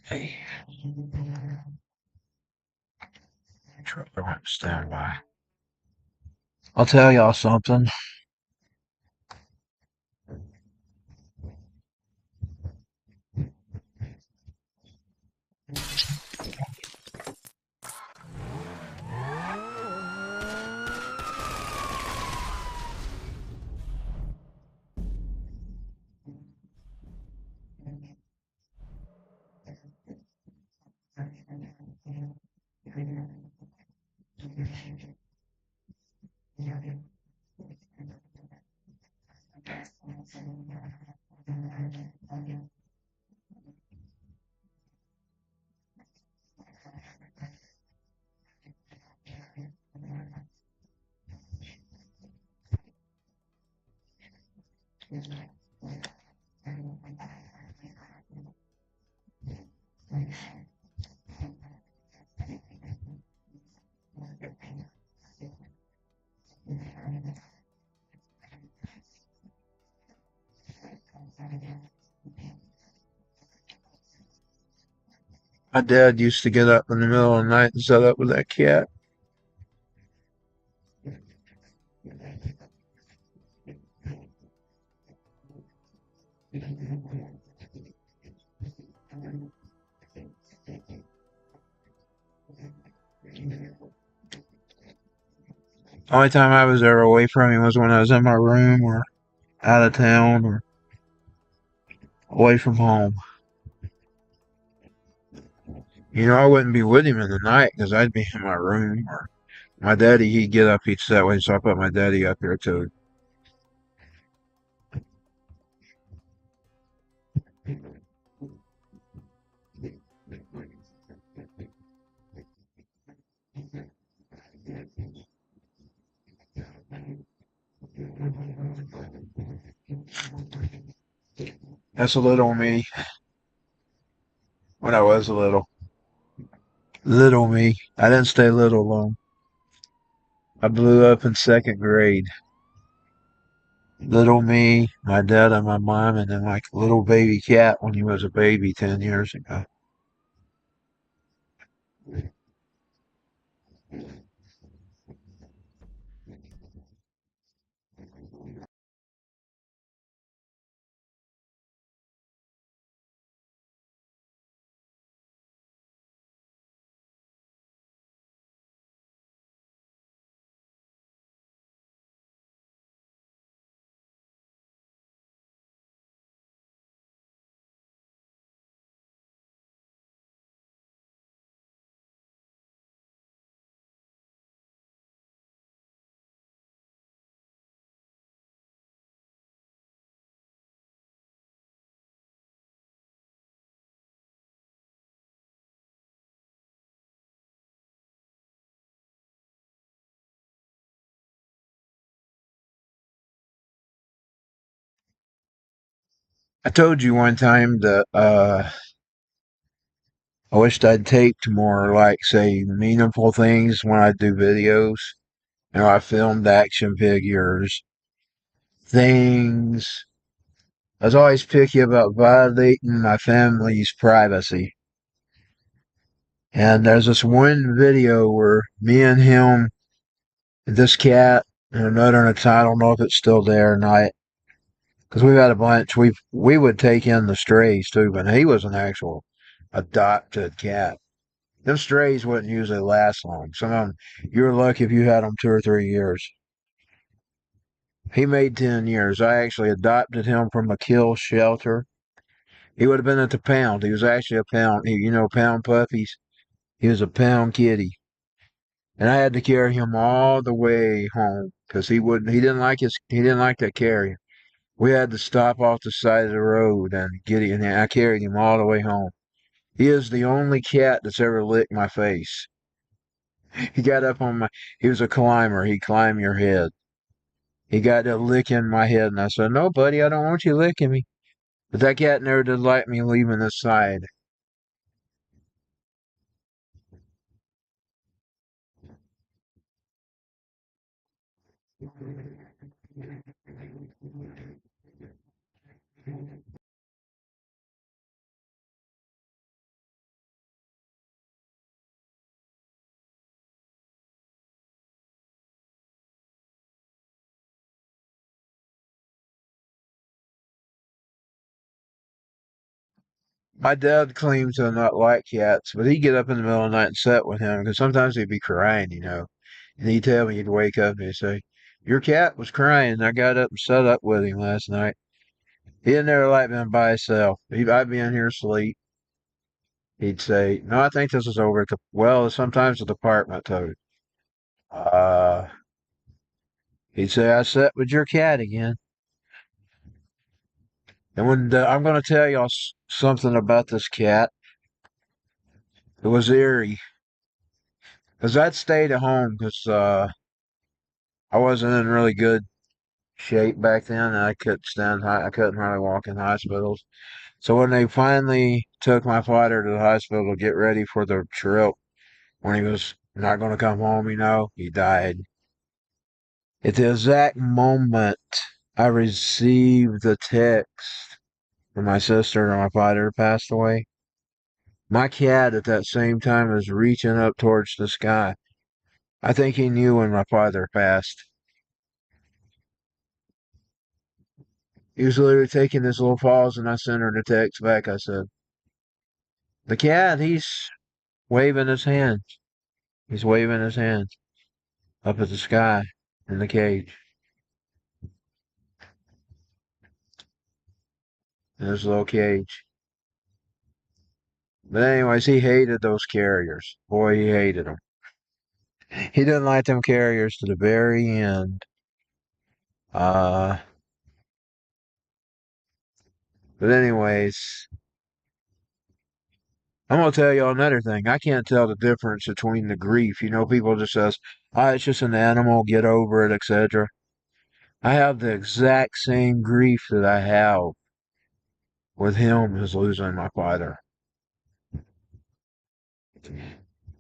Hey, truck on standby. I'll tell y'all something. My dad used to get up in the middle of the night and set up with that cat. Only time I was ever away from him was when I was in my room or out of town or away from home. I wouldn't be with him in the night because I'd be in my room. Or my daddy, he'd get up, he'd that way, so I put my daddy up here too. That's a little me when I was a little. Little me. I didn't stay little long. I blew up in second grade. Little me, my dad and my mom, and then like little baby cat when he was a baby 10 years ago. I told you one time that I wished I'd taped more, like, say, meaningful things when I do videos. I filmed action figures, things. I was always picky about violating my family's privacy. And there's this one video where me and him, this cat, and another, and I don't know if it's still there or not, because we've had a bunch. We would take in the strays too, but he was an actual adopted cat. Them strays wouldn't usually last long. Some of them, you were lucky if you had them 2 or 3 years. He made 10 years. I actually adopted him from a kill shelter. He would have been at the pound. He was actually a pound. Pound puppies. He was a pound kitty, and I had to carry him all the way home because he wouldn't. He didn't like that carry. We had to stop off the side of the road and get him, and I carried him all the way home. He is the only cat that's ever licked my face. He got up on my, he was a climber. He'd climb your head. He got to licking my head, and I said, "No, buddy, I don't want you licking me." But that cat never did like me leaving his side. My dad claims to not like cats, but he'd get up in the middle of the night and sit with him because sometimes he'd be crying, And he'd tell me, he'd wake up and he'd say, "Your cat was crying." And I got up and sat up with him last night. He had never like been by himself. I'd be in here asleep. He'd say, "No, I think this is over at sometimes the department told." Uh, he'd say, "I sat with your cat again." And I'm going to tell y'all something about this cat. It was eerie because I'd stayed at home because I wasn't in really good shape back then, and I couldn't hardly walk in hospitals. So when they finally took my father to the hospital to get ready for the trip, when he was not going to come home, he died. At the exact moment I received the text from my sister and my father passed away, my cat at that same time was reaching up towards the sky. I think he knew when my father passed. He was literally taking this little pause, and I sent her the text back. I said, "The cat, he's waving his hand. He's waving his hand up at the sky in the cage, in his little cage." But anyways, he hated those carriers. Boy, he hated them. He didn't like them carriers to the very end. Uh, but anyways, I'm gonna tell y'all another thing. I can't tell the difference between the grief. People just says, "Oh, it's just an animal. Get over it," etc. I have the exact same grief that I have with him as losing my father.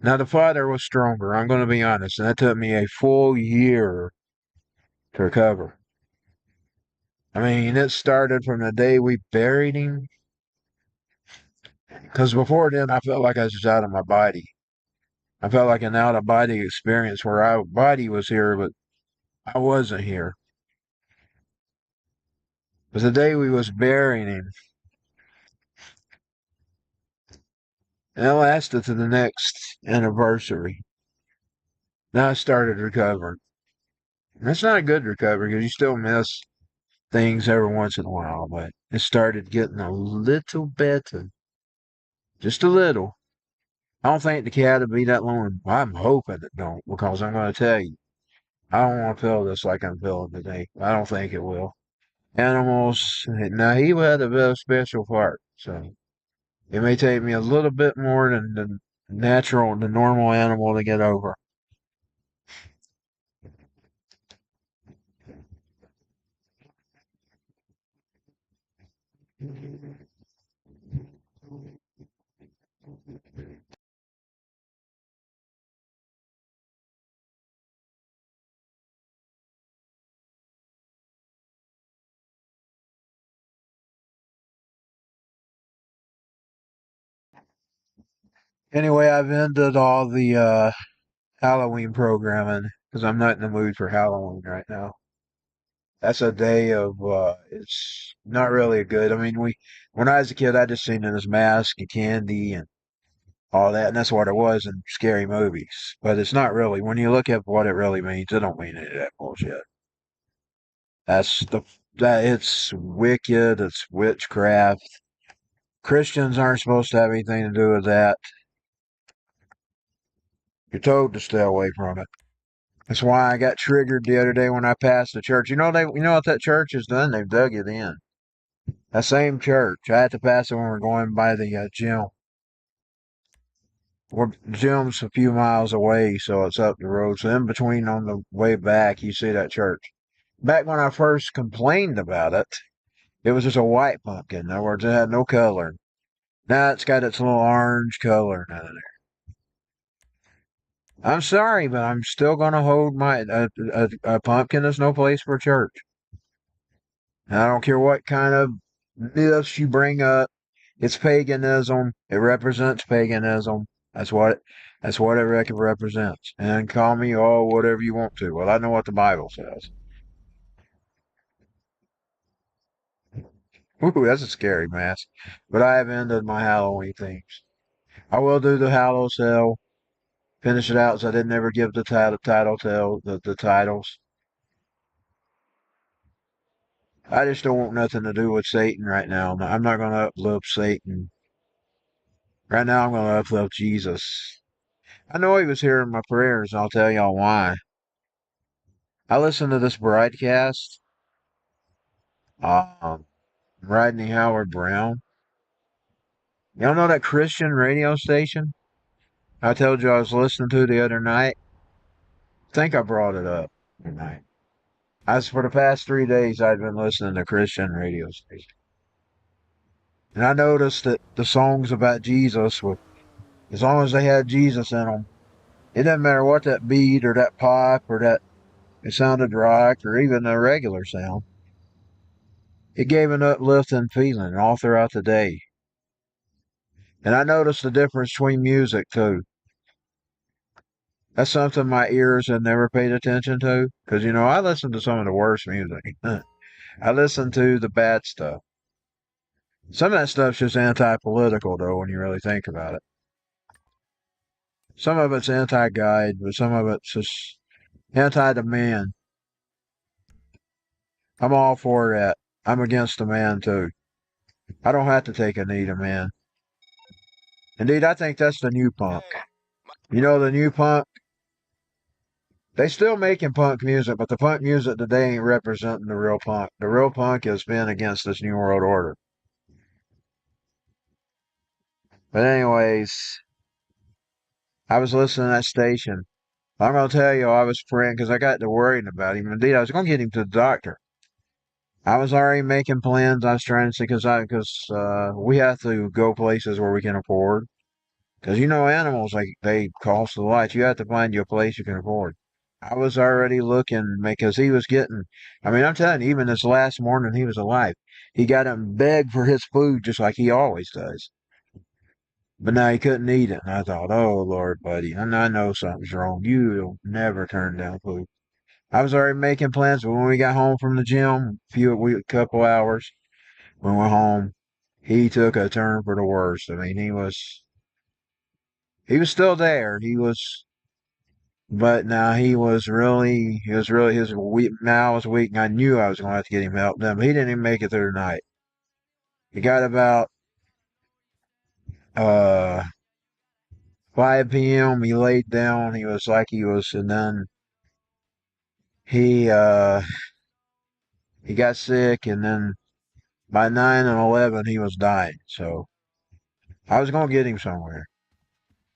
Now the father was stronger. I'm gonna be honest, and that took me a full year to recover. I mean, it started from the day we buried him. Because before then, I felt like I was just out of my body. I felt like an out of body experience where our body was here, but I wasn't here. But the day we was burying him, and it lasted to the next anniversary. Now I started recovering. And it's not a good recovery because you still miss things every once in a while, but it started getting a little better. Just a little. I don't think the cat will be that long. I'm hoping it don't, because I'm going to tell you, I don't want to feel this like I'm feeling today. I don't think it will. Animals, now he had a very special part, so it may take me a little bit more than the normal animal to get over. Anyway, I've ended all the Halloween programming because I'm not in the mood for Halloween right now. That's a day of it's not really good. I mean, when I was a kid, I just seen it as mask and candy and all that, and that's what it was in scary movies. But it's not really. When you look at what it really means, it don't mean any of that bullshit. That's the that it's wicked. It's witchcraft. Christians aren't supposed to have anything to do with that. You're told to stay away from it. That's why I got triggered the other day when I passed the church. You know what that church has done? They've dug it in. That same church. I had to pass it when we are going by the gym. The gym's a few miles away, so it's up the road. So in between, on the way back, you see that church. Back when I first complained about it, it was just a white pumpkin. In other words, it had no color. Now it's got its little orange color in there. I'm sorry, but I'm still gonna hold my a pumpkin is no place for church. And I don't care what kind of myths you bring up. It's paganism. It represents paganism. That's what that's what it represents. And call me all whatever you want to. Well, I know what the Bible says. Ooh, that's a scary mask. But I have ended my Halloween themes. I will do the Hallow Cell, finish it out, so I didn't ever give the title tell the titles. I just don't want nothing to do with Satan right now. I'm not going to uplift Satan. Right now, I'm going to uplift Jesus. I know he was hearing my prayers, and I'll tell y'all why. I listened to this broadcast, um, Rodney Howard Brown. Y'all know that Christian radio station I told you I was listening to the other night? I think I brought it up tonight. For the past 3 days, I'd been listening to Christian radio station. And I noticed that the songs about Jesus were, as long as they had Jesus in them, it doesn't matter what that beat or that pop or that it sounded rock or even a regular sound. It gave an uplifting feeling all throughout the day. And I noticed the difference between music too. That's something my ears had never paid attention to. Because, I listen to some of the worst music. I listen to the bad stuff. Some of that stuff's just anti-political, though, when you really think about it. Some of it's anti-guide, but some of it's just anti-demand. I'm all for that. I'm against the man, too. I don't have to take a knee to man. Indeed, I think that's the new punk. The new punk? They still making punk music, but the punk music today ain't representing the real punk. The real punk has been against this New World Order. But anyways, I was listening to that station. I'm going to tell you, I was praying because I got to worrying about him. Indeed, I was going to get him to the doctor. I was already making plans. I was trying to see because we have to go places where we can afford. Because animals they cost a lot. You have to find you a place you can afford. I was already looking because he was getting. I mean, I'm telling you, even this last morning he was alive. He got him begged for his food just like he always does. But now he couldn't eat it, and I thought, oh Lord, buddy, and I know something's wrong. You'll never turn down food. I was already making plans, but when we got home from the gym, a couple hours, when we went home, he took a turn for the worst. I mean, he was still there. But now his weak. Now I was weak, and I knew I was going to have to get him help. Then, but he didn't even make it through the night. He got about uh 5 p.m. He laid down. He was like he was, and then he uh he got sick, and then by 9 and 11 he was dying. So I was going to get him somewhere.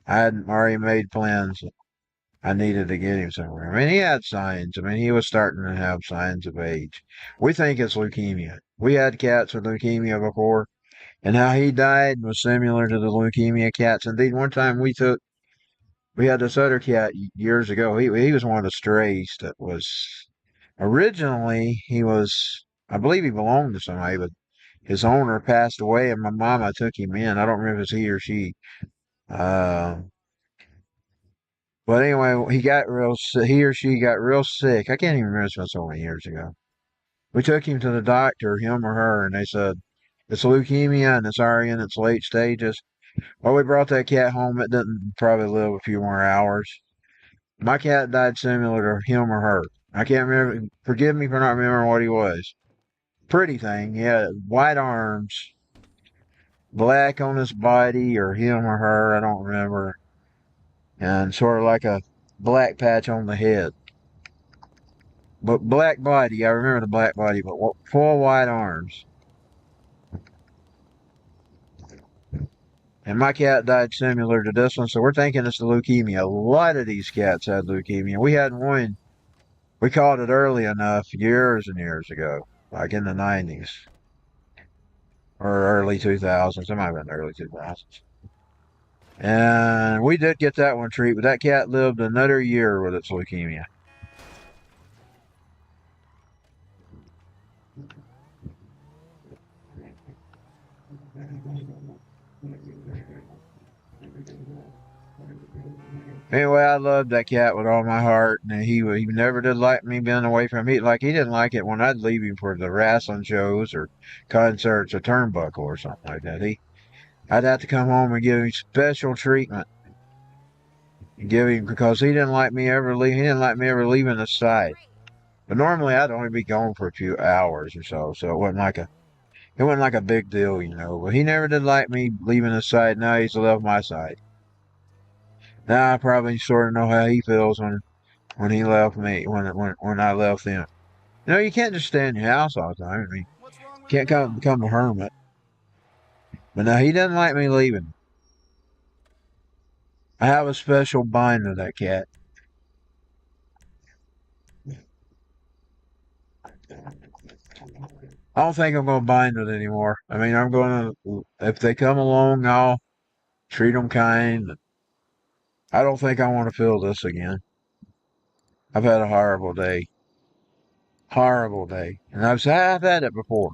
I had already made plans. I needed to get him somewhere. I mean, he had signs. I mean, he was starting to have signs of age. We think it's leukemia. We had cats with leukemia before, and how he died was similar to the leukemia cats. Indeed, one time we had this other cat years ago. He was one of the strays that was originally I believe he belonged to somebody, but his owner passed away, and my mama took him in. I don't remember if it's he or she. Uh, but anyway, he or she got real sick. I can't even remember if it's so many years ago. We took him to the doctor, him or her, and they said it's leukemia and it's already in its late stages. Well, we brought that cat home. It didn't probably live a few more hours. My cat died similar to him or her. I can't remember. Forgive me for not remembering what he was. Pretty thing. He had white arms, black on his body, or him or her. I don't remember. And sort of like a black patch on the head. But black body. I remember the black body, but full white arms. And my cat died similar to this one, so we're thinking it's the leukemia. A lot of these cats had leukemia. We had one. We caught it early enough years and years ago, like in the 90s or early 2000s. It might have been early 2000s. And we did get that one treated, but that cat lived another year with its leukemia. Anyway, I loved that cat with all my heart, and he never did like me being away from him. He didn't like it when I'd leave him for the wrestling shows or concerts or turnbuckle or something like that. I'd have to come home and give him special treatment, give him because he didn't like me ever leave. He didn't like me ever leaving the site. But normally I'd only be gone for a few hours or so, so it wasn't like a big deal, you know. But he never did like me leaving the site. Now he's left my side. Now I probably sort of know how he feels when he left me, when I left him. You know, you can't just stay in your house all the time. I mean, What's wrong you with it can't now? become a hermit. But now he doesn't like me leaving. I have a special bind to that cat. I don't think I'm going to bind it anymore. I mean, I'm going to, if they come along, I'll treat them kind. I don't think I want to feel this again. I've had a horrible day. Horrible day. And I've had it before.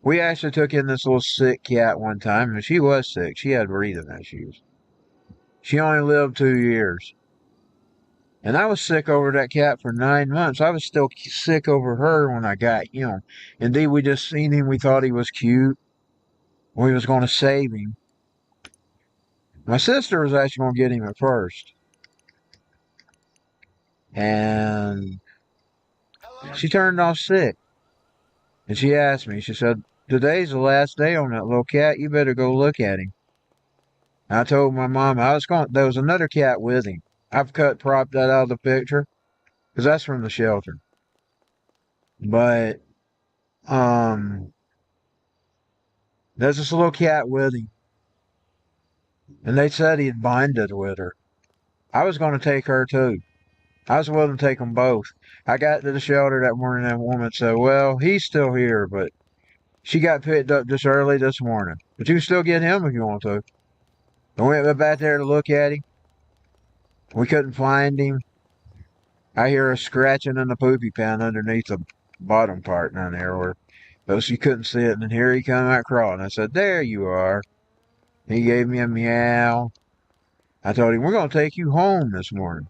We actually took in this little sick cat one time, and she was sick. She had breathing issues. She only lived 2 years. And I was sick over that cat for 9 months. I was still sick over her when I got him. Indeed, we just seen him. We thought he was cute. We was going to save him. My sister was actually going to get him at first. And Hello? she turned off sick. And she asked me, she said, today's the last day on that little cat. You better go look at him. I told my mom there was another cat with him. I've propped that out of the picture because that's from the shelter. But, there's this little cat with him. And they said he'd bonded with her. I was going to take her too. I was willing to take them both. I got to the shelter that morning and that woman said, well, he's still here, but she got picked up just early this morning. But you can still get him if you want to. I went back there to look at him. We couldn't find him. I hear a scratching in the poopy pan underneath the bottom part down there where those you couldn't see it. And then here he come out crawling. I said, there you are. He gave me a meow. I told him, we're going to take you home this morning.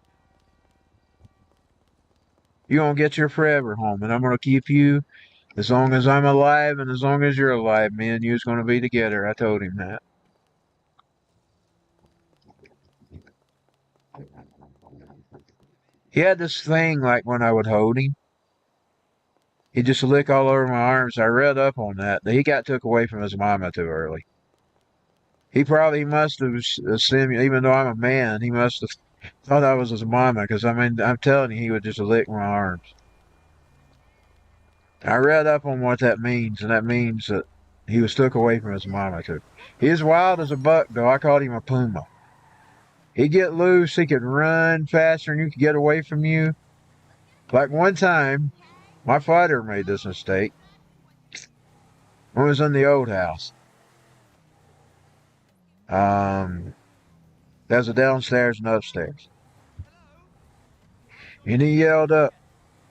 You're going to get your forever home, and I'm going to keep you as long as I'm alive and as long as you're alive. Me and you's going to be together. I told him that. He had this thing like when I would hold him. He'd just lick all over my arms. I read up on that. He got took away from his mama too early. He probably must have assumed, even though I'm a man, he must have thought I was his mama. Because I mean, I'm telling you, he would just lick my arms. I read up on what that means, and that means that he was took away from his mama too. He's wild as a buck, though. I called him a puma. He'd get loose. He could run faster than you could get away from you. Like one time, my father made this mistake when I was in the old house. There's a downstairs and upstairs. And he yelled up,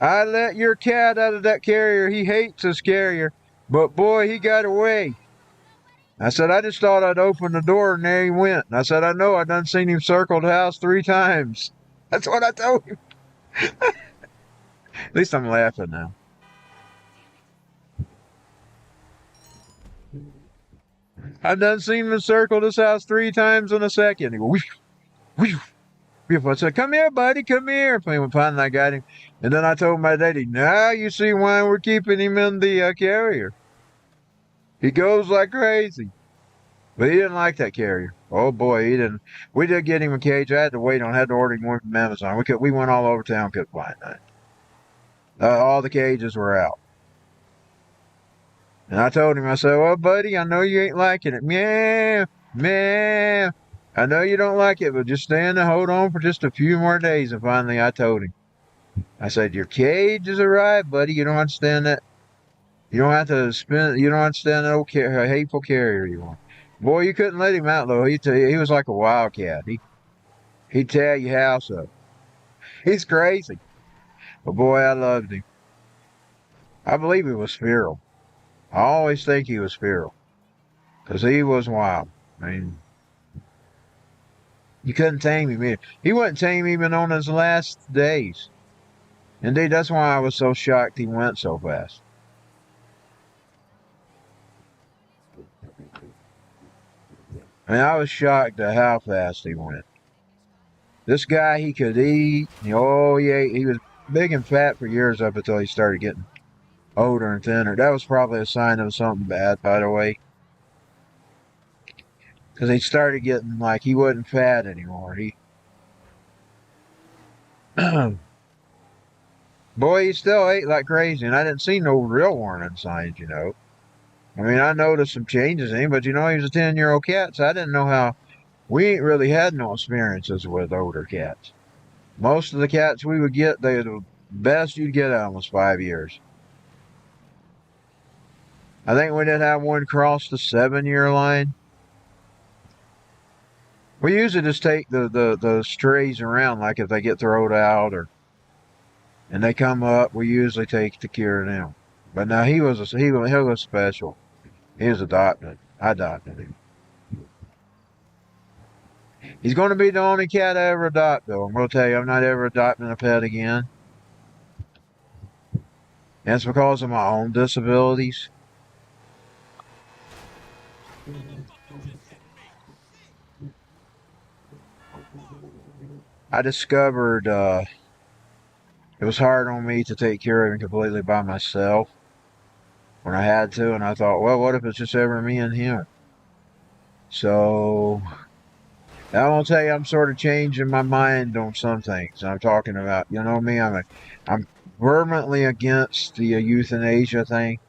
I let your cat out of that carrier. He hates this carrier. But boy, he got away. I said, I just thought I'd open the door and there he went. And I said, I know, I done seen him circle the house 3 times. That's what I told him. At least I'm laughing now. I done seen him circle this house 3 times in a second. He go, whoosh, whoosh, whoosh. I said, come here, buddy, come here. Finally, I got him. And then I told my daddy, now you see why we're keeping him in the carrier. He goes like crazy. But he didn't like that carrier. Oh boy, he didn't. We did get him a cage. I had to wait on. Had to order him one from Amazon. We went all over town, couldn't find that. All the cages were out. And I told him, I said, well, buddy, I know you ain't liking it. Meow, meow. I know you don't like it, but just stand and hold on for just a few more days. And finally, I told him, I said, your cage is arrived, buddy. You don't understand that. You don't have to spend. You don't understand that old hateful carrier you want. Boy, you couldn't let him out though. He was like a wildcat. He'd tear your house up. He's crazy. But boy, I loved him. I believe he was feral. I always think he was feral. Because he was wild. I mean, You couldn't tame him. He wouldn't tame even on his last days. Indeed, that's why I was so shocked he went so fast. I mean, I was shocked at how fast he went. This guy, he could eat. Oh, yeah, he was big and fat for years up until he started getting older and thinner. That was probably a sign of something bad, by the way. Because he started getting, like, he wasn't fat anymore. Boy, he still ate like crazy, and I didn't see no real warning signs, you know. I mean, I noticed some changes in him, but you know, he was a 10-year-old cat, so I didn't know how. We ain't really had no experiences with older cats. Most of the cats we would get, the best you'd get out of them was 5 years. I think we did have one cross the 7-year line. We usually just take the strays around, like if they get thrown out and they come up, we usually take to cure them. But now he was special. He was adopted. I adopted him. He's going to be the only cat I ever adopt, though. I'm going to tell you, I'm not ever adopting a pet again. And it's because of my own disabilities. I discovered it was hard on me to take care of him completely by myself when I had to, and I thought, well, what if it's just ever me and him? So I will tell you, I'm sort of changing my mind on some things. I'm talking about, you know me, I'm vehemently against the euthanasia thing.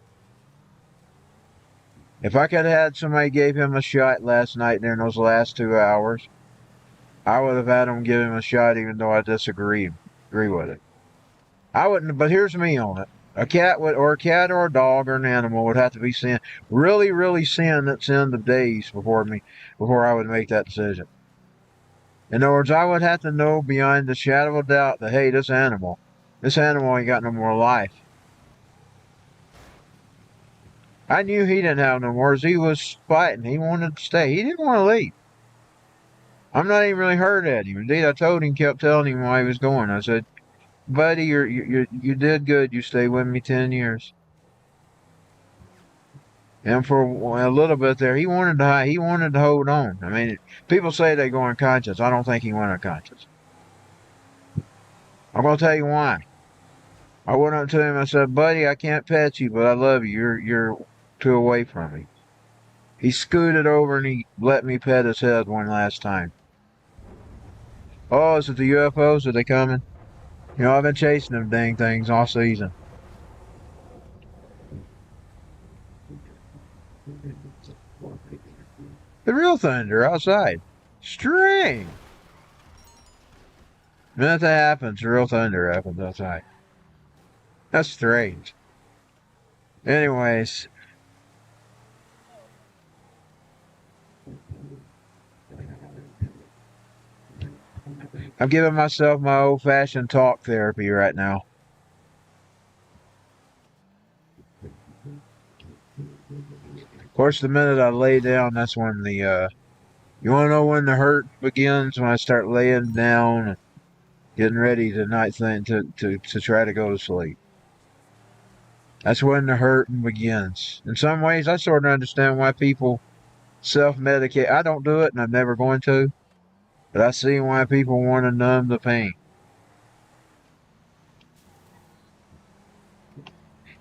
If I could have had somebody gave him a shot last night during those last 2 hours, I would have had him give him a shot, even though I agree with it. I wouldn't, but here's me on it. A cat or a dog or an animal would have to be sin, really, really sin that's in the days before I would make that decision. In other words, I would have to know beyond the shadow of a doubt that, hey, this animal ain't got no more life. I knew he didn't have no more as he was fighting. He wanted to stay. He didn't want to leave. I'm not even really hurt at him. Indeed, I kept telling him why he was going. I said, buddy, you did good. You stayed with me 10 years. And for a little bit there, he wanted to hold on. I mean, people say they go unconscious. I don't think he went unconscious. I'm going to tell you why. I went up to him. I said, buddy, I can't pet you, but I love you. You're too away from me. He scooted over and he let me pet his head one last time. Oh, is it the UFOs? Are they coming? You know, I've been chasing them dang things all season. The real thunder outside. String. The minute that happens, the real thunder happens outside. That's strange. Anyways, I'm giving myself my old-fashioned talk therapy right now. Of course, the minute I lay down, that's when you want to know when the hurt begins? When I start laying down and getting ready to try to go to sleep. That's when the hurting begins. In some ways, I sort of understand why people self-medicate. I don't do it, and I'm never going to. But I see why people want to numb the pain.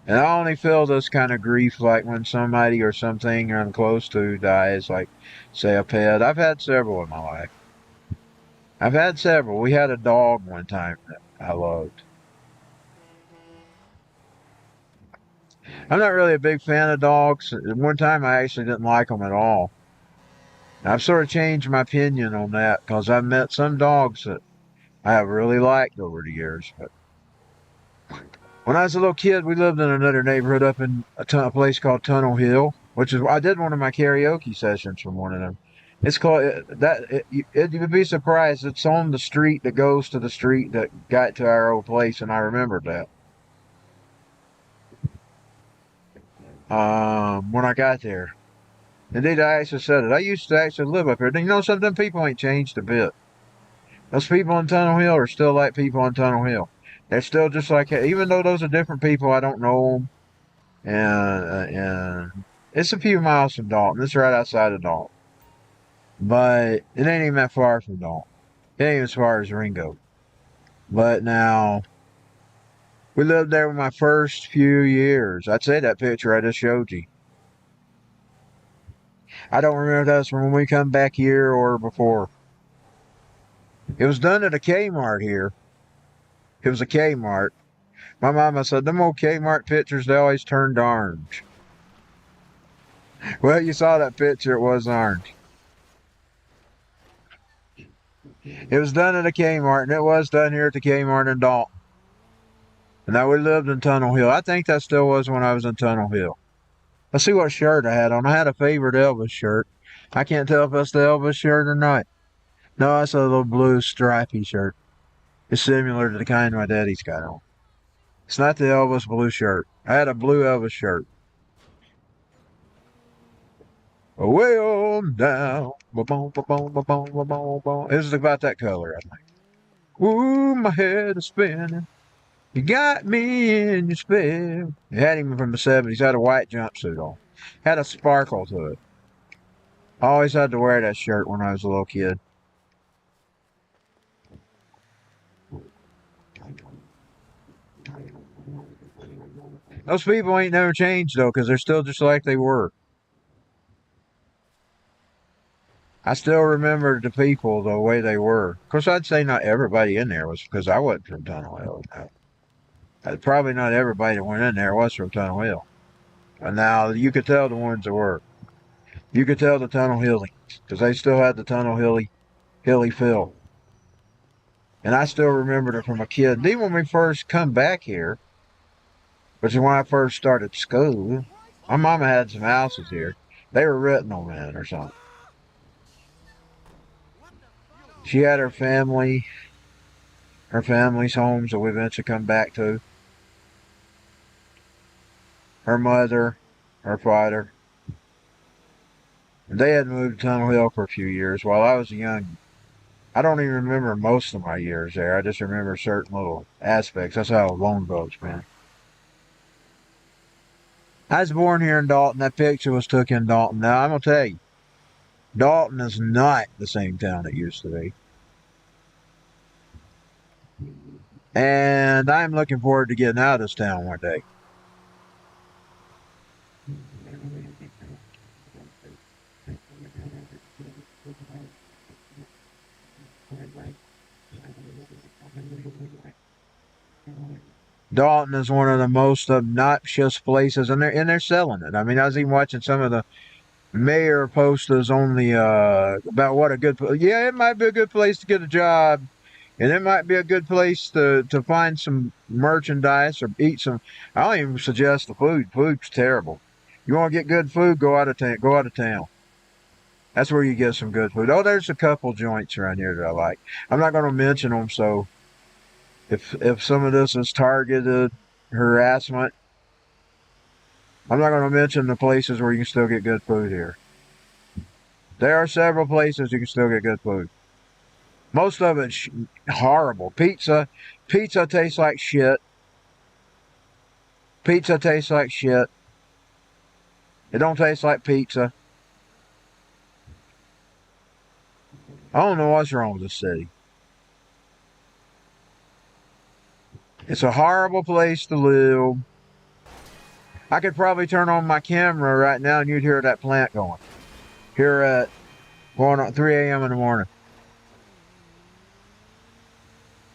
And I only feel this kind of grief like when somebody or something I'm close to dies, like, say, a pet. I've had several in my life. I've had several. We had a dog one time that I loved. I'm not really a big fan of dogs. At one time, I actually didn't like them at all. I've sort of changed my opinion on that because I've met some dogs that I have really liked over the years. But when I was a little kid, we lived in another neighborhood up in a place called Tunnel Hill, which is I did one of my karaoke sessions from one of them. It's called you'd be surprised. It's on the street that goes to the street that got to our old place, and I remembered that when I got there. Indeed, I actually said it. I used to actually live up here. You know something? People ain't changed a bit. Those people on Tunnel Hill are still like people on Tunnel Hill. They're still just like, even though those are different people, I don't know them. And it's a few miles from Dalton. It's right outside of Dalton. But it ain't even that far from Dalton. It ain't even as far as Ringo. But now, we lived there my first few years. I'd say that picture I just showed you. I don't remember if that's from when we come back here or before. It was done at a Kmart here. It was a Kmart. My mama said, them old Kmart pictures, they always turned orange. Well, you saw that picture, it was orange. It was done at a Kmart, and it was done here at the Kmart in Dalton. And now we lived in Tunnel Hill. I think that still was when I was in Tunnel Hill. Let's see what shirt I had on. I had a favorite Elvis shirt. I can't tell if that's the Elvis shirt or not. No, it's a little blue stripy shirt. It's similar to the kind my daddy's got on. It's not the Elvis blue shirt. I had a blue Elvis shirt. Way on down. It's about that color, I think. Ooh, my head is spinning. You got me in your spell. It had him from the 70s. Had a white jumpsuit on. Had a sparkle to it. I always had to wear that shirt when I was a little kid. Those people ain't never changed, though, because they're still just like they were. I still remember the people the way they were. Of course, I'd say not everybody in there was because I wasn't from Tunnel Hill. Probably not everybody that went in there was from Tunnel Hill. And now you could tell the ones that were. You could tell the Tunnel Hillies because they still had the Tunnel Hilly feel. And I still remembered it from a kid. And even when we first come back here, which is when I first started school, my mama had some houses here. They were rental men or something. She had her family's homes that we eventually come back to. Her mother, her father. They had moved to Tunnel Hill for a few years while I was young. I don't even remember most of my years there. I just remember certain little aspects. That's how long ago it's been. I was born here in Dalton. That picture was took in Dalton. Now, I'm going to tell you, Dalton is not the same town it used to be. And I'm looking forward to getting out of this town one day. Dalton is one of the most obnoxious places, and they're selling it. I mean, I was even watching some of the mayor posters on the about what a good it might be a good place to get a job, and it might be a good place to find some merchandise or eat some. I don't even suggest the food. Food's terrible. You want to get good food? Go out of town. Go out of town. That's where you get some good food. Oh, there's a couple joints around here that I like. I'm not going to mention them, so if some of this is targeted harassment, I'm not going to mention the places where you can still get good food here. There are several places you can still get good food. Most of it's horrible. Pizza tastes like shit. Pizza tastes like shit. It don't taste like pizza. I don't know what's wrong with this city. It's a horrible place to live. I could probably turn on my camera right now and you'd hear that plant going. Here at going on 3 a.m. in the morning.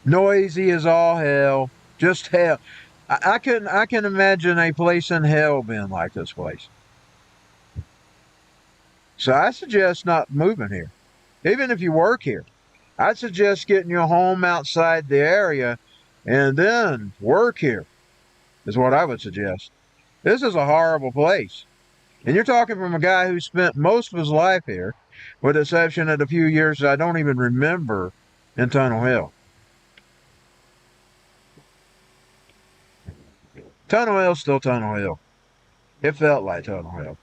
Noisy as all hell. Just hell. I can imagine a place in hell being like this place. So I suggest not moving here. Even if you work here. I'd suggest getting your home outside the area and then work here, is what I would suggest. This is a horrible place. And you're talking from a guy who spent most of his life here, with the exception of the few years that I don't even remember in Tunnel Hill. Tunnel Hill's still Tunnel Hill. It felt like Tunnel Hill.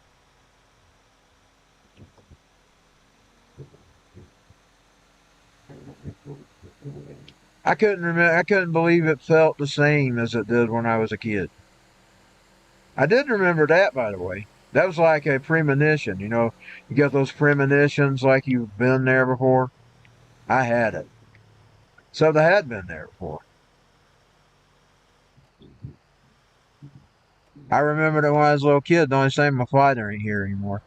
I couldn't remember. I couldn't believe it felt the same as it did when I was a kid. I did remember that, by the way. That was like a premonition. You get those premonitions like you've been there before. I had it. So they had been there before. I remember that when I was a little kid, the only time my father ain't here anymore.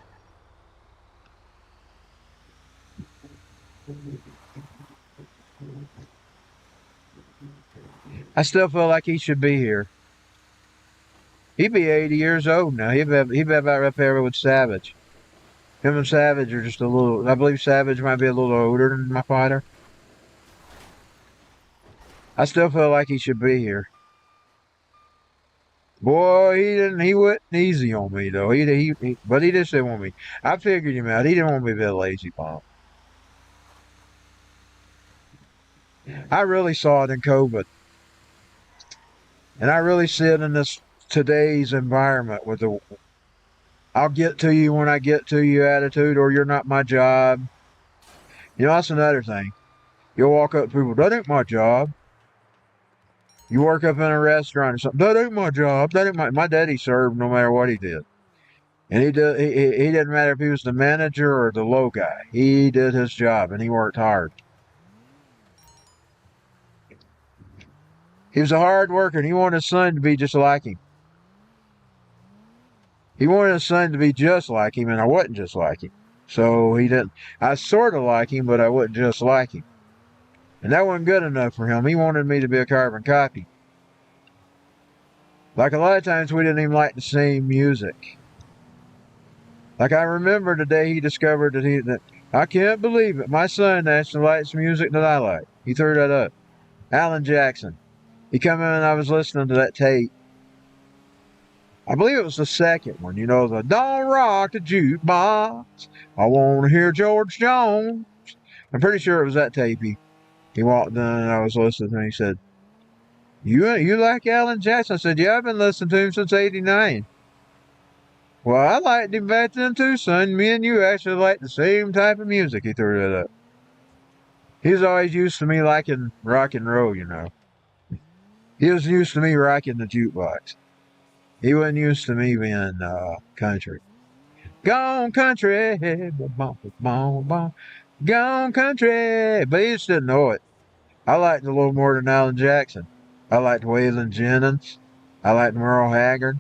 I still feel like he should be here. He'd be 80 years old now. He'd be about up there with Savage. Him and Savage are just a little. I believe Savage might be a little older than my father. I still feel like he should be here. Boy, he didn't. He wasn't easy on me though. But he just didn't want me. I figured him out. He didn't want me to be a lazy bum. I really saw it in COVID, and I really see it in this today's environment with the "I'll get to you when I get to you" attitude, or "you're not my job." That's another thing. You'll walk up to people, "That ain't my job." You work up in a restaurant or something, "That ain't my job. That ain't my daddy served no matter what he did." And he didn't matter if he was the manager or the low guy. He did his job and he worked hard. He was a hard worker and he wanted his son to be just like him. He wanted his son to be just like him, and I wasn't just like him. So he didn't. I sort of like him, but I wasn't just like him. And that wasn't good enough for him. He wanted me to be a carbon copy. Like a lot of times we didn't even like the same music. Like I remember the day he discovered that I can't believe it. My son actually likes music that I like. He threw that up. Alan Jackson. He come in and I was listening to that tape. I believe it was the second one. The "Don't Rock the Jukebox. I want to hear George Jones." I'm pretty sure it was that tape. He walked in and I was listening and he said, You like Alan Jackson?" I said, "Yeah, I've been listening to him since '89. "Well, I liked him back then too, son. Me and you actually like the same type of music." He threw that up. He was always used to me liking rock and roll. He was used to me rocking the jukebox. He wasn't used to me being country. Gone country, gone country. But he just didn't know it. I liked it a little more than Alan Jackson. I liked Waylon Jennings. I liked Merle Haggard.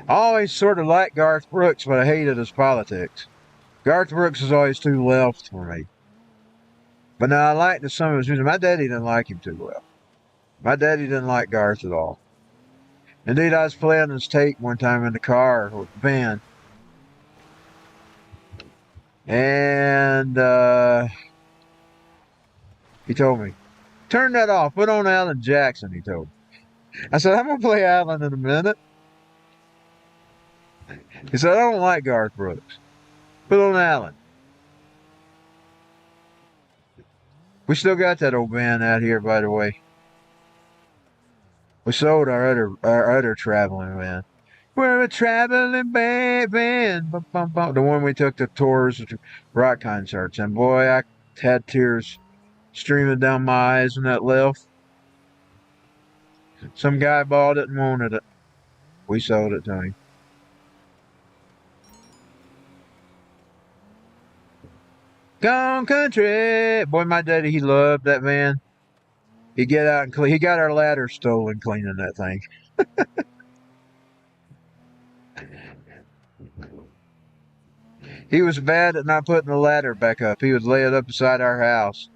I always sort of liked Garth Brooks, but I hated his politics. Garth Brooks was always too left for me. But now I liked some of his music. My daddy didn't like him too well. My daddy didn't like Garth at all. Indeed, I was playing this tape one time in the car with the band. And he told me, "Turn that off. Put on Alan Jackson," he told me. I said, "I'm going to play Alan in a minute." He said, "I don't like Garth Brooks. Put on Alan." We still got that old band out here, by the way. We sold our other traveling band. We're a traveling band. The one we took to tours, rock concerts. And boy, I had tears streaming down my eyes when that left. Some guy bought it and wanted it. We sold it to him. Gone country. Boy, my daddy, he loved that van. He get out and clean. He got our ladder stolen cleaning that thing. He was bad at not putting the ladder back up. He would lay it up beside our house.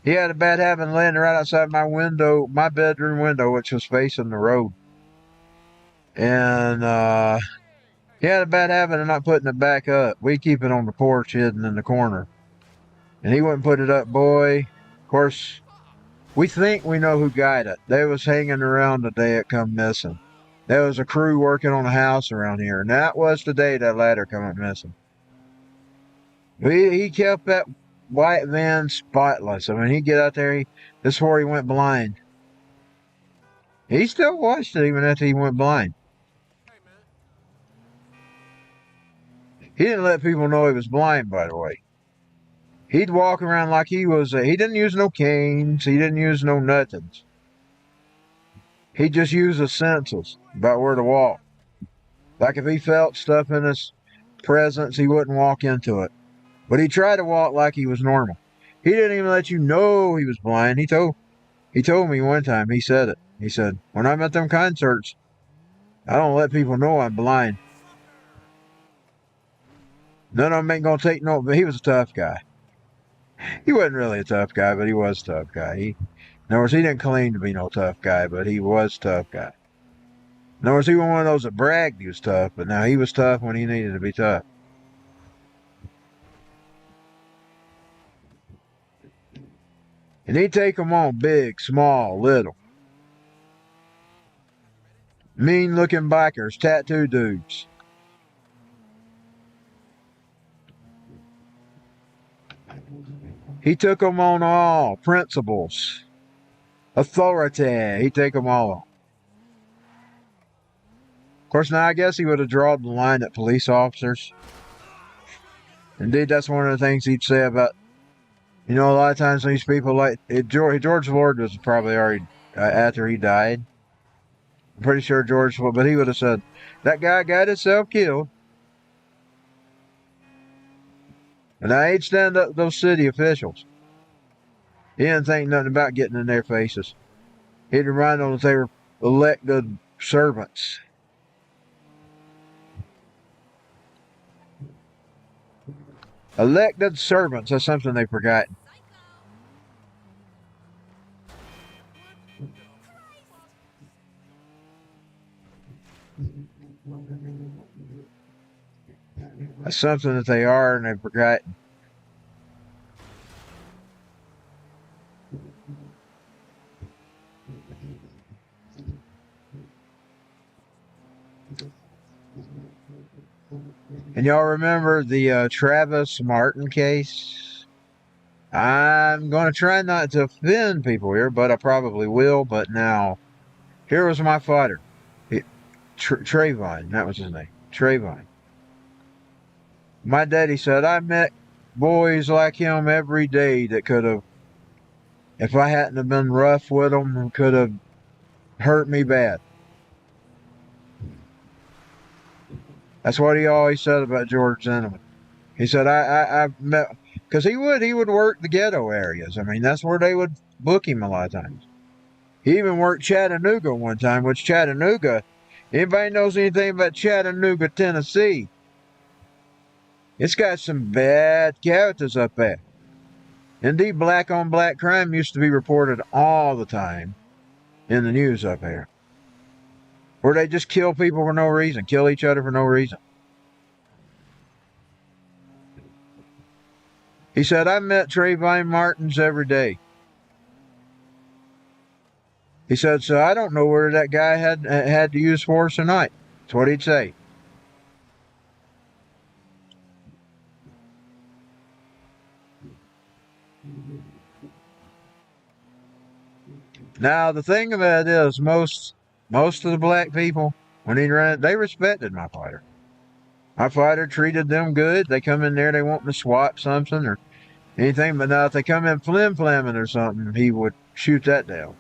He had a bad habit of laying right outside my window, my bedroom window, which was facing the road. And he had a bad habit of not putting it back up. We keep it on the porch hidden in the corner. And he wouldn't put it up, boy. Of course, we think we know who got it. They was hanging around the day it come missing. There was a crew working on a house around here, and that was the day that ladder come up missing. He kept that white van spotless. I mean, he'd get out there. This is where he went blind. He still watched it even after he went blind. He didn't let people know he was blind, by the way. He'd walk around like he was, he didn't use no canes. He didn't use no nothings. He just used his senses about where to walk. Like if he felt stuff in his presence, he wouldn't walk into it. But he tried to walk like he was normal. He didn't even let you know he was blind. He told me one time, he said it. He said, when I'm at them concerts, I don't let people know I'm blind. None of them ain't gonna take no, but he was a tough guy. He wasn't really a tough guy, but he was a tough guy. In other words, he didn't claim to be no tough guy, but he was a tough guy. In other words, he was one of those that bragged he was tough, but now he was tough when he needed to be tough. And he'd take them on big, small, little. Mean looking bikers, tattoo dudes. He took them on all. Principles. Authority. He'd take them all on. Of course, now I guess he would have drawn the line at police officers. Indeed, that's one of the things he'd say about, a lot of times these people like, George Floyd was probably already, after he died. I'm pretty sure George Floyd, but he would have said, that guy got himself killed. And I ain't stand up to those city officials. He didn't think nothing about getting in their faces. He'd remind them that they were elected servants. Elected servants, that's something they've forgotten. That's something that they are and they've forgotten. And y'all remember the Travis Martin case? I'm going to try not to offend people here, but I probably will. But now, here was my father. Trayvon, that was his name. Trayvon. My daddy said, I met boys like him every day that could have, if I hadn't have been rough with them, could have hurt me bad. That's what he always said about George Zimmerman. He said, I met, because he would work the ghetto areas. I mean, that's where they would book him a lot of times. He even worked Chattanooga one time, which Chattanooga, anybody knows anything about Chattanooga, Tennessee, it's got some bad characters up there. Indeed, black on black crime used to be reported all the time in the news up here. Where they just kill people for no reason, kill each other for no reason. He said, I met Trayvon Martins every day. He said, so I don't know where that guy had to use force tonight. That's what he'd say. Now, the thing about it is, most of the black people, when he ran it, they respected my fighter. My fighter treated them good. They come in there, they want to swap something or anything, but now if they come in flim-flamming or something, he would shoot that down.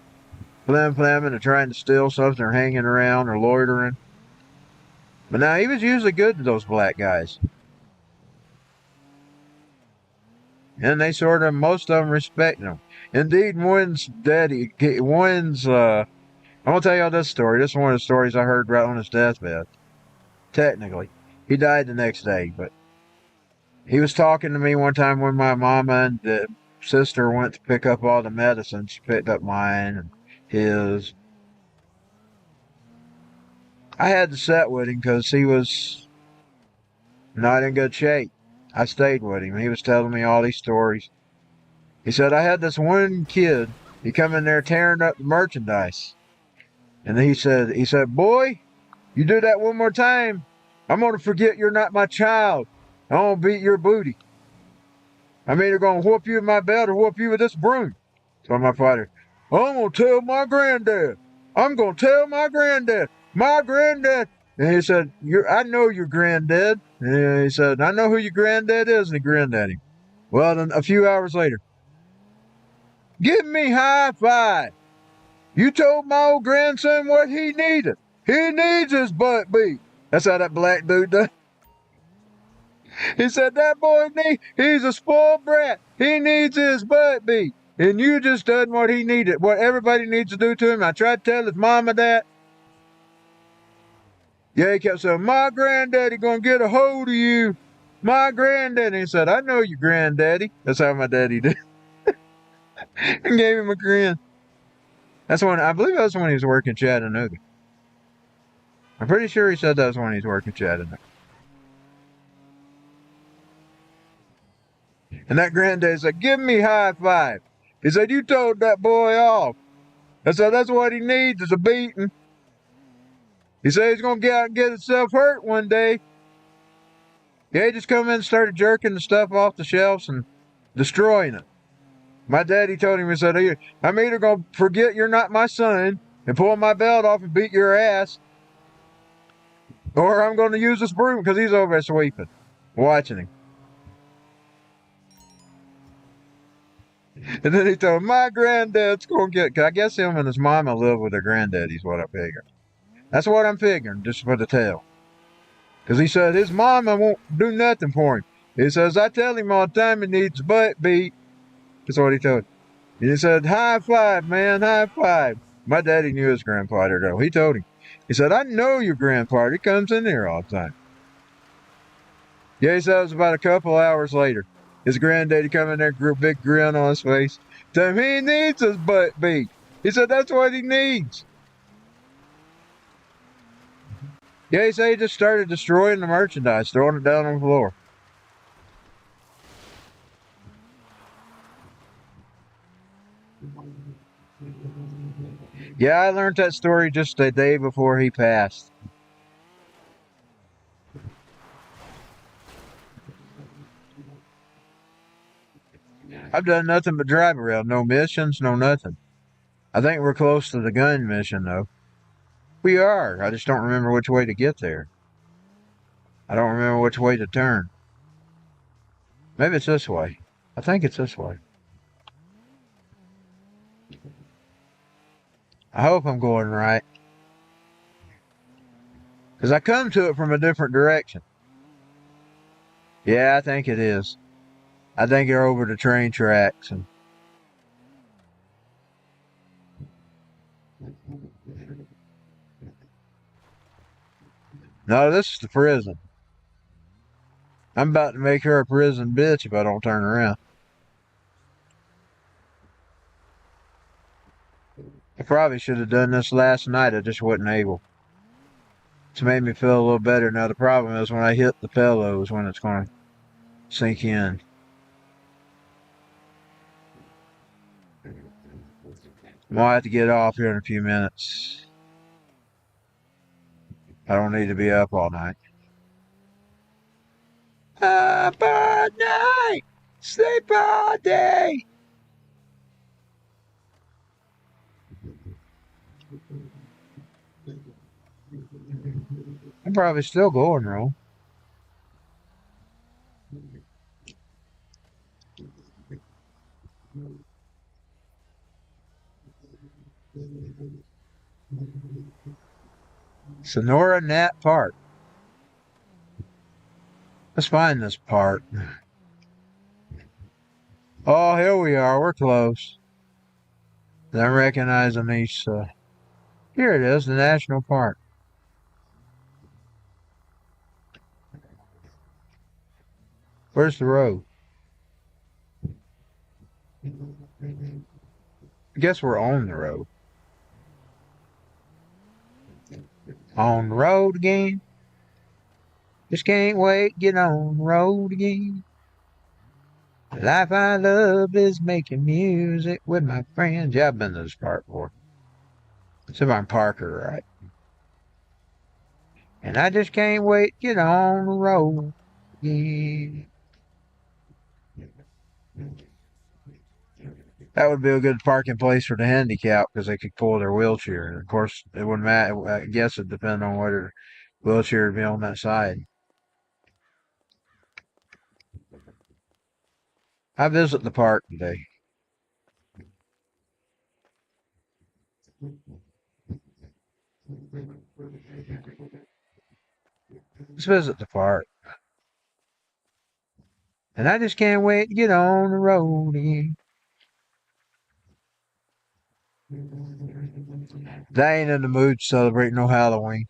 Flim-flamming or trying to steal something or hanging around or loitering. But now he was usually good to those black guys. And they sort of, most of them respect him. Indeed, one's daddy, I'm going to tell y'all this story. This is one of the stories I heard right on his deathbed. Technically. He died the next day, but he was talking to me one time when my mama and the sister went to pick up all the medicine. She picked up mine and his. I had to sit with him because he was not in good shape. I stayed with him. He was telling me all these stories. He said, I had this one kid. He come in there tearing up the merchandise. And he said, boy, you do that one more time, I'm going to forget you're not my child. I'm going to beat your booty. I'm either going to whoop you with my belt or whoop you with this broom. So my father, I'm going to tell my granddad. I'm going to tell my granddad. My granddad. And he said, I know your granddad. And he said, I know who your granddad is. And he grinned at him. Well, then a few hours later, give me high five. You told my old grandson what he needed. He needs his butt beat. That's how that black dude does. He said, that boy he's a spoiled brat. He needs his butt beat. And you just done what he needed, what everybody needs to do to him. I tried to tell his mama that. Yeah, he kept saying, my granddaddy gonna get a hold of you. My granddaddy. He said, I know your granddaddy. That's how my daddy did. And gave him a grin. That's when, I believe that's when he was working Chattanooga. I'm pretty sure he said that was when he was working Chattanooga. And that granddad said, give me high five. He said, you told that boy off. I said, that's what he needs is a beating. He said he's going to get out and get himself hurt one day. Yeah, he just come in and started jerking the stuff off the shelves and destroying it. My daddy told him, he said, I'm either going to forget you're not my son and pull my belt off and beat your ass, or I'm going to use this broom because he's over there sweeping, watching him. And then he told him, my granddad's going to get, I guess him and his mama live with their granddaddy's what I figure. That's what I'm figuring, just for the tale. Because he said his mama won't do nothing for him. He says, I tell him all the time he needs butt beat. That's what he told him. And he said, high five, man, high five. My daddy knew his grandfather, though. He told him. He said, I know your grandfather. He comes in here all the time. Yeah, he said it was about a couple hours later. His granddaddy come in there, big grin on his face. Tell him he needs his butt beat. He said, that's what he needs. Yeah, he said he just started destroying the merchandise, throwing it down on the floor. Yeah, I learned that story just a day before he passed. I've done nothing but drive around. No missions, no nothing. I think we're close to the gun mission, though. We are. I just don't remember which way to get there. I don't remember which way to turn. Maybe it's this way. I think it's this way. I hope I'm going right. Because I come to it from a different direction. Yeah, I think it is. I think you're over the train tracks. And no, this is the prison. I'm about to make her a prison bitch if I don't turn around. I probably should have done this last night. I just wasn't able. It's made me feel a little better. Now, the problem is when I hit the pillows when it's going to sink in. I'm going to have to get off here in a few minutes. I don't need to be up all night. Up all night, sleep all day. I'm probably still going wrong. Sonora Nat Park. Let's find this park. Oh, here we are. We're close. I'm recognizing these. Here it is, the national park. Where's the road? I guess we're on the road. On the road again. Just can't wait, get on the road again. The life I love is making music with my friends. Yeah, I've been to this park before. See if I'm Parker, right? And I just can't wait, get on the road again. That would be a good parking place for the handicap because they could pull their wheelchair. And of course, it wouldn't matter. I guess it depends on whether wheelchair would be on that side. I visit the park today. Let's visit the park. And I just can't wait to get on the road again. They ain't in the mood to celebrate no Halloween.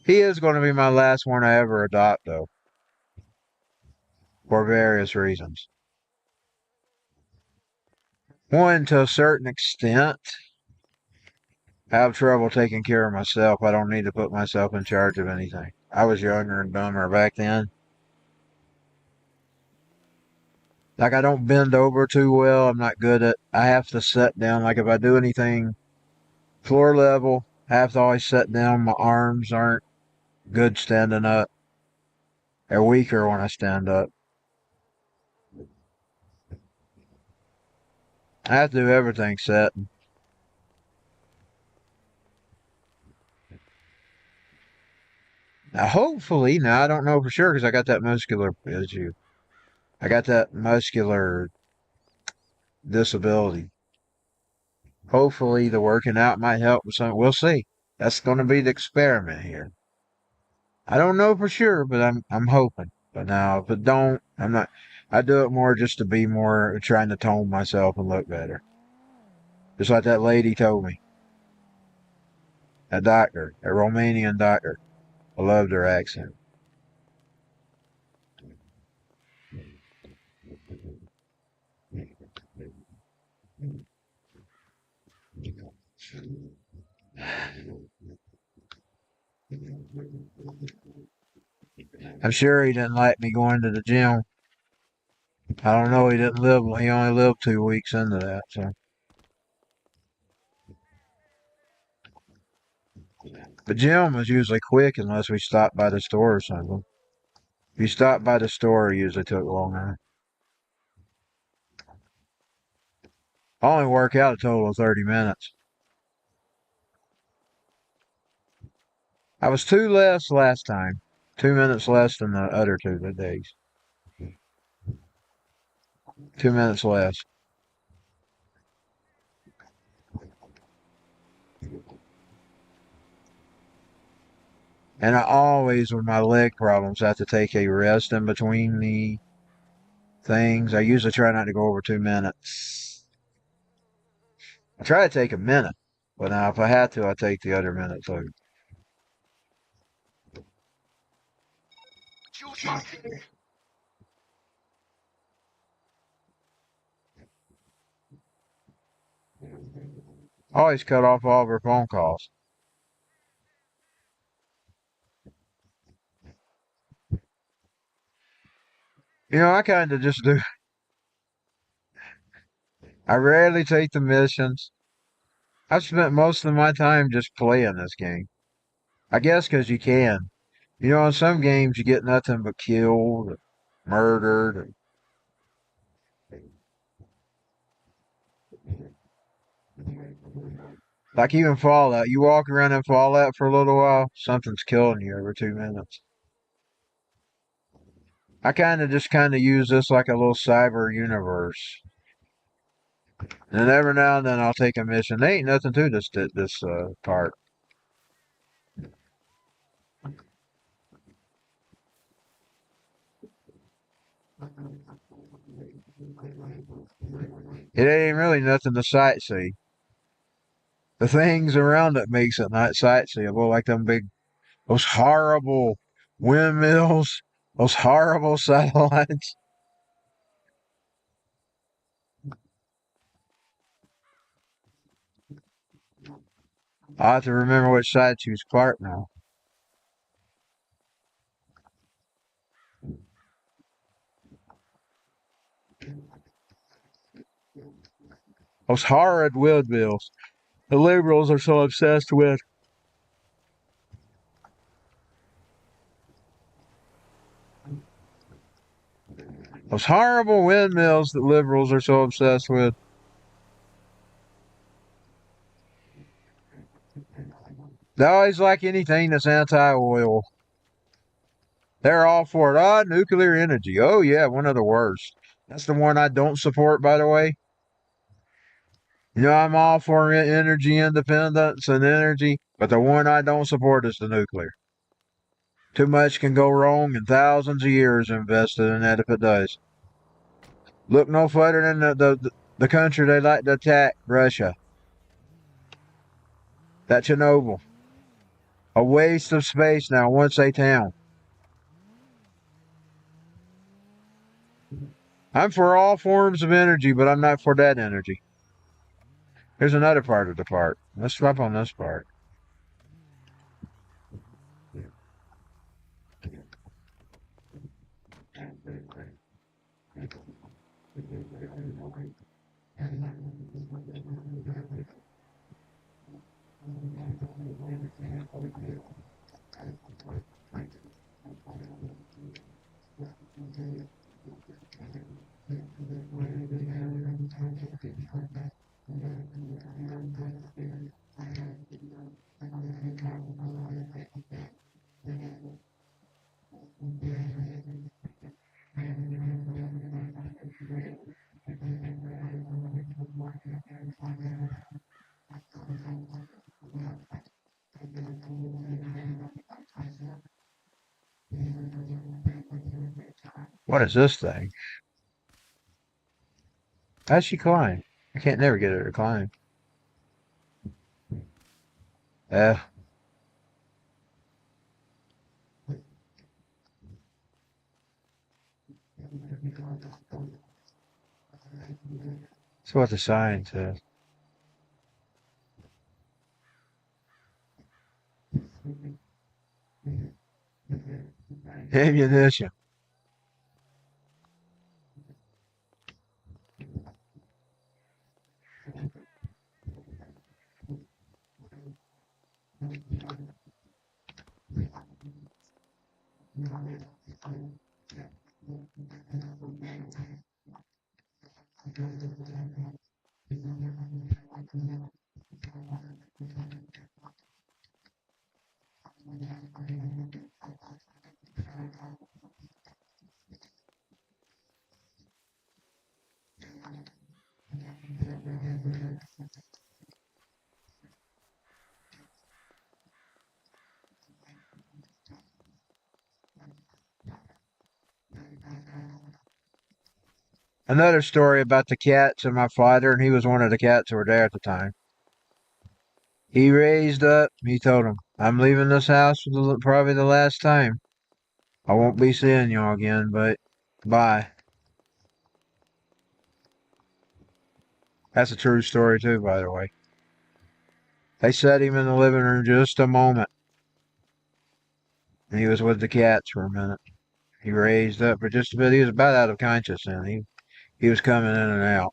He is going to be my last one I ever adopt, though, for various reasons. One, to a certain extent, I have trouble taking care of myself. I don't need to put myself in charge of anything. I was younger and dumber back then. Like, I don't bend over too well. I'm not good at. I have to sit down. Like, if I do anything floor level, I have to always sit down. My arms aren't good standing up. They're weaker when I stand up. I have to do everything sitting. Now, hopefully, now I don't know for sure because I got that muscular issue. I got that muscular disability. Hopefully, the working out might help with something. We'll see. That's going to be the experiment here. I don't know for sure, but I'm hoping. But now, if it don't, I'm not. I do it more just to be more trying to tone myself and look better. Just like that lady told me, a doctor, a Romanian doctor. I loved her accent. I'm sure he didn't like me going to the gym. I don't know. He didn't live. He only lived 2 weeks into that. So the gym was usually quick unless we stopped by the store or something. If you stopped by the store, it usually took longer. I only work out a total of 30 minutes. I was two less last time. 2 minutes less than the other two days. 2 minutes less. And I always, with my leg problems, have to take a rest in between the things. I usually try not to go over 2 minutes. I try to take a minute, but now if I had to, I take the other minute too. I always cut off all of her phone calls. I kind of just do. I rarely take the missions. I've spent most of my time just playing this game. I guess because you can. In some games you get nothing but killed, murdered. Like even Fallout. You walk around in Fallout for a little while, something's killing you every 2 minutes. I kind of use this like a little cyber universe. And every now and then I'll take a mission. There ain't nothing to this part. It ain't really nothing to sightsee. The things around it makes it not sightseeable, like those horrible windmills, those horrible satellites. I have to remember which side to choose part now. Those horrid windmills the liberals are so obsessed with. Those horrible windmills that liberals are so obsessed with. They always like anything that's anti-oil. They're all for it. Oh, nuclear energy. Oh, yeah, one of the worst. That's the one I don't support, by the way. You know, I'm all for energy independence and energy, but the one I don't support is the nuclear. Too much can go wrong and thousands of years invested in that if it does. Look no further than the country they like to attack, Russia. That Chernobyl. A waste of space now, once a town. I'm for all forms of energy, but I'm not for that energy. Here's another part of the part. Let's swap on this part. What is this thing? How's she climb? I can't never get her to climb. Uh, that's what the sign says. Ammunition. Another story about the cats and my father, and he was one of the cats who were there at the time. He raised up, he told him, I'm leaving this house for probably the last time. I won't be seeing y'all again, but bye. That's a true story, too, by the way. They set him in the living room just a moment, and he was with the cats for a minute. He raised up for just a bit. He was about out of conscious then. He was coming in and out.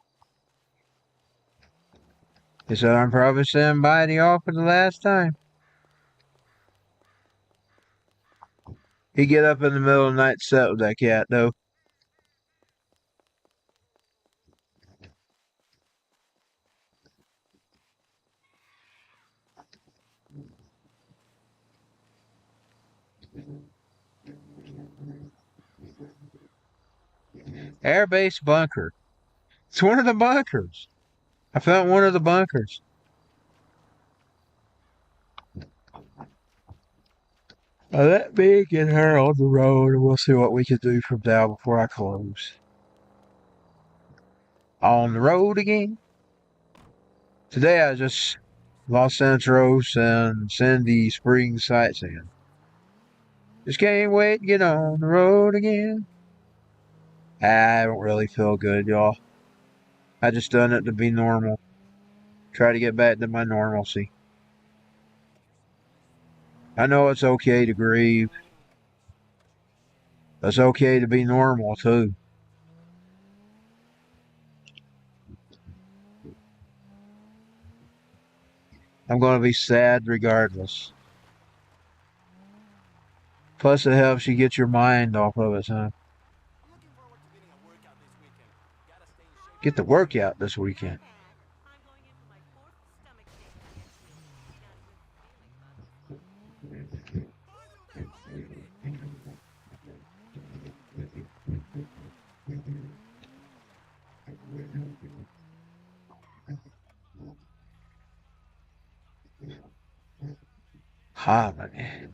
He said, I'm probably saying bye to y'all for the last time. He'd get up in the middle of the night to sit with that cat, though. Airbase bunker. It's one of the bunkers. I found one of the bunkers. Let me get her on the road and we'll see what we can do from now before I close. On the road again. Today I just Los Santos and Sandy Springs sightseeing. Just can't wait to get on the road again. I don't really feel good, y'all. I just done it to be normal. Try to get back to my normalcy. I know it's okay to grieve. It's okay to be normal, too. I'm going to be sad regardless. Plus, it helps you get your mind off of it, huh? Get the workout this weekend. Harmony.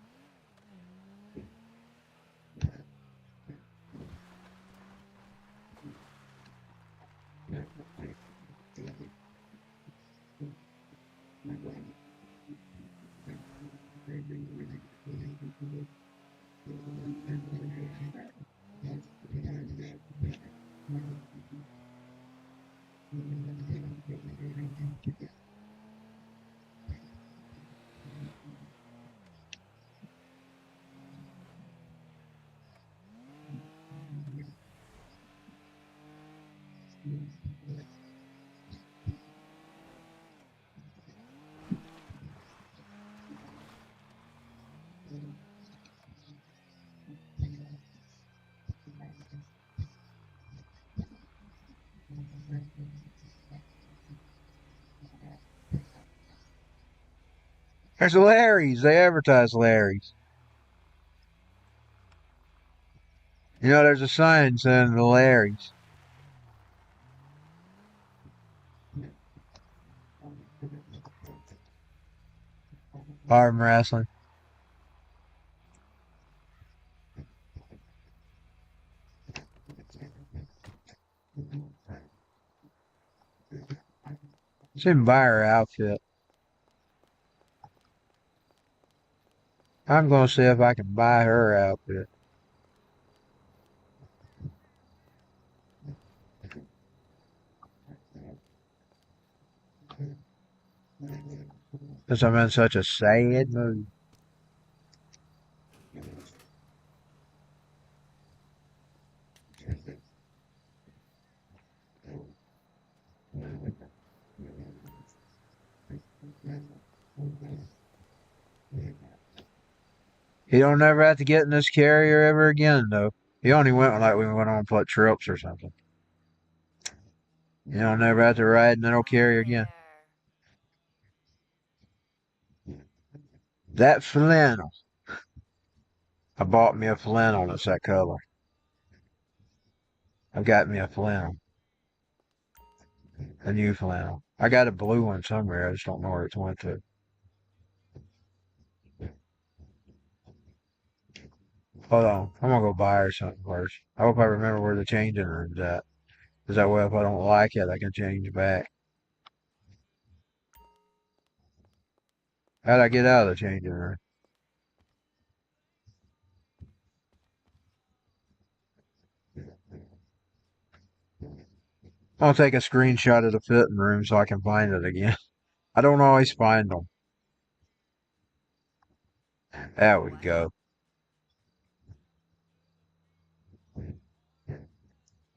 There's Larry's. They advertise Larry's. You know, there's a sign saying the Larry's. Arm wrestling. She didn't buy her outfit. I'm going to see if I can buy her outfit. Because I'm in such a sad mood. He don't never have to get in this carrier ever again, though. He only went like we went on put trips or something. You don't never have to ride in no carrier again. That flannel. I bought me a flannel that's that color. I got me a flannel. A new flannel. I got a blue one somewhere. I just don't know where it's went to. Hold on. I'm gonna go buy her something first. I hope I remember where the changing room's at. Because that way if I don't like it, I can change back. How'd I get out of the changing room? I'll take a screenshot of the fitting room so I can find it again. I don't always find them. There we go.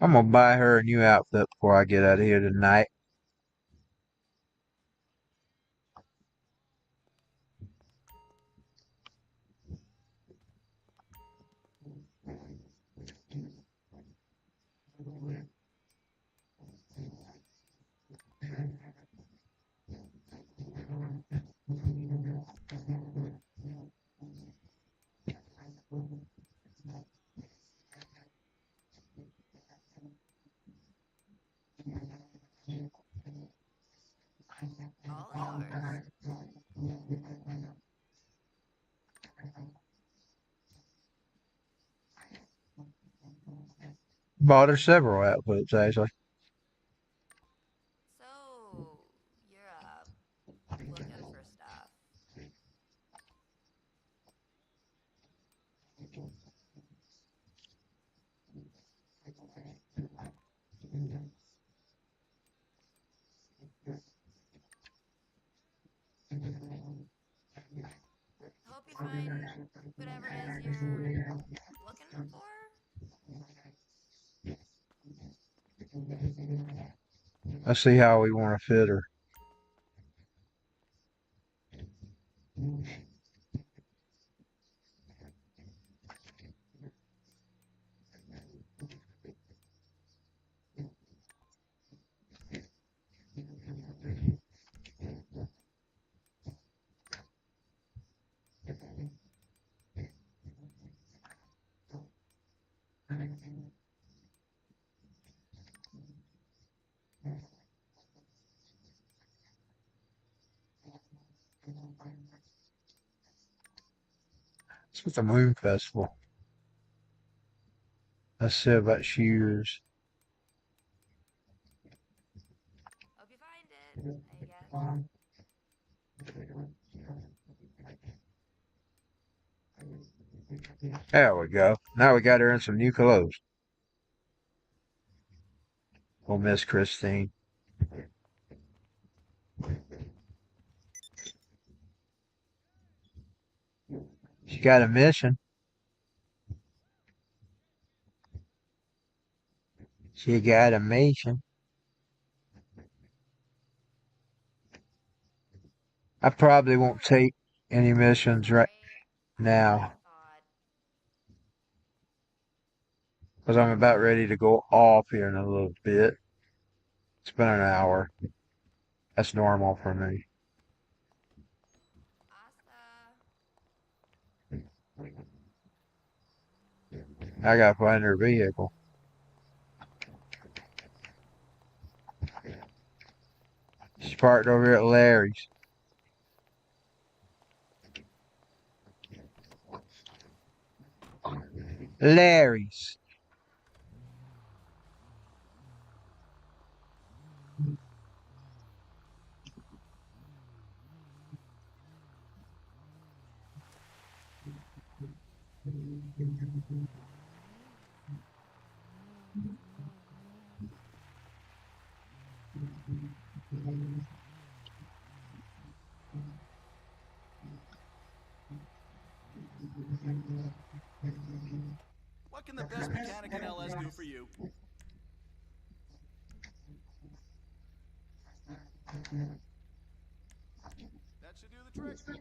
I'm gonna buy her a new outfit before I get out of here tonight. All yours. Bought her several outfits actually. So, you're looking for stuff. Hope you find whatever it is you're looking for. Let's see how we want to fit her. It's a moon festival. Let's see about shoes. Hope you find it, I guess. There we go. Now we got her in some new clothes. Oh, Miss Christine. She got a mission. She got a mission. I probably won't take any missions right Right. That's what now I thought. because I'm about ready to go off here in a little bit. It's been an hour. That's normal for me. Asta. I gotta find her vehicle. She's parked over here at Larry's. Larry's. What can the best mechanic in LS do for you? That should do the trick.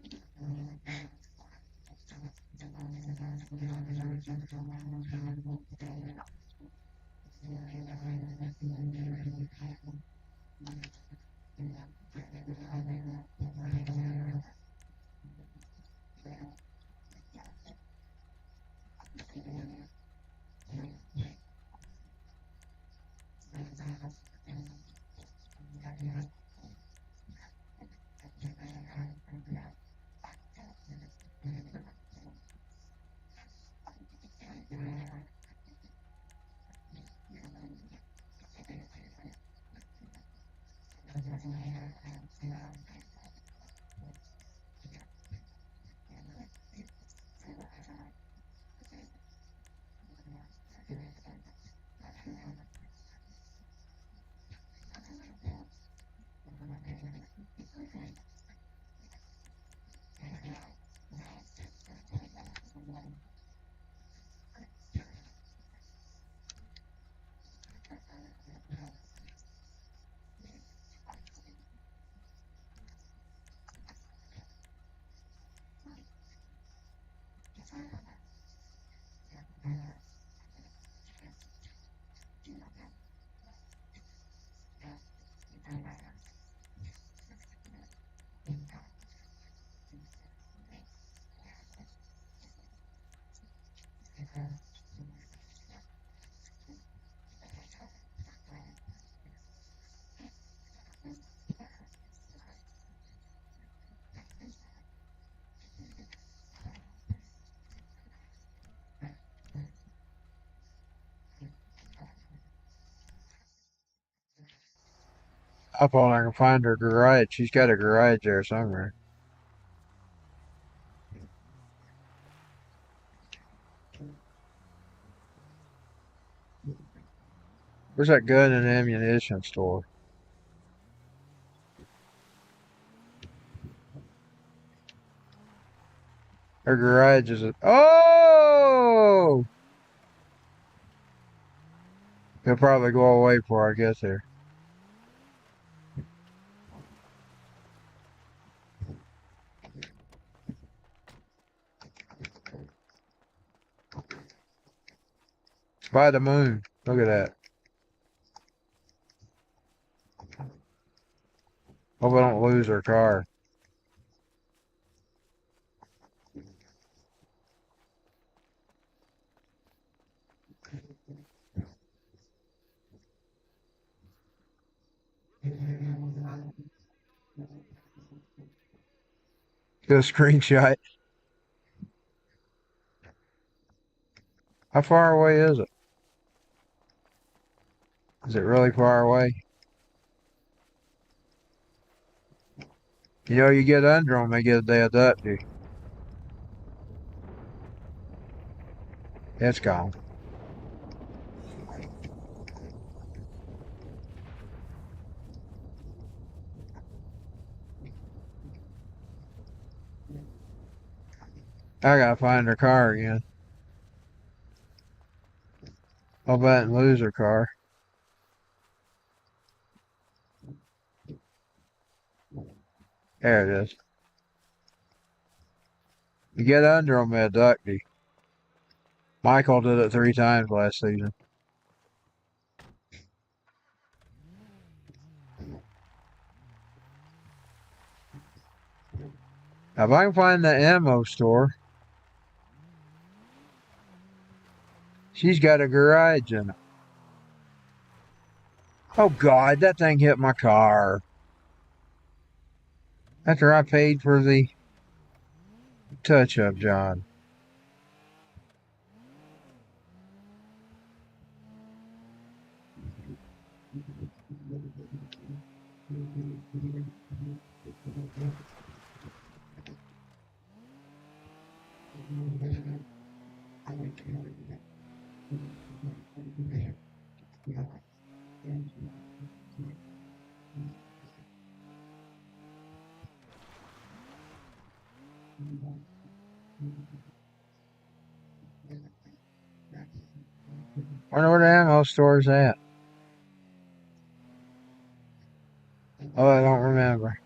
I thought I can find her garage. She's got a garage there somewhere. Where's that gun and ammunition store? Her garage is a. Oh! He'll probably go away before I get there. It's by the moon. Look at that. Hope I don't lose her car. Get a screenshot. How far away is it? Is it really far away? You know, you get under them, they abduct you. It's gone. I gotta find her car again. I'll bet and lose her car. There it is. You get under them, they abduct you. Michael did it 3 times last season. Now, if I can find the ammo store, she's got a garage in it. Oh, God, that thing hit my car. After I paid for the touch-up, John. Wonder where the ammo store's at. Oh, I don't remember.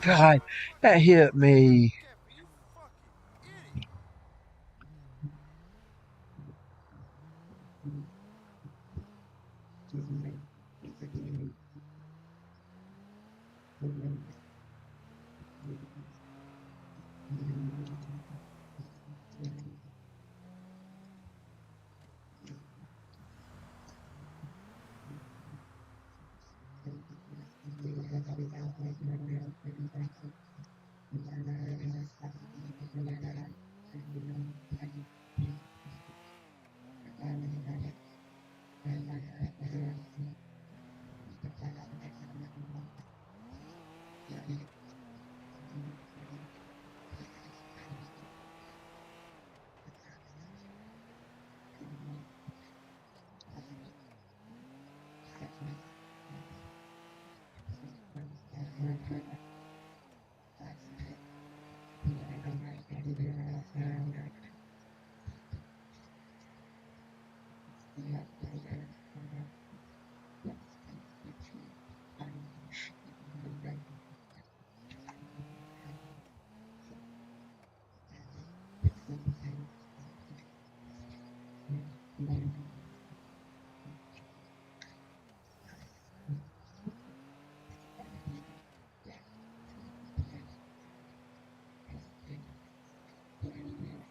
God, that hit me. Jeffrey, you fucking idiot.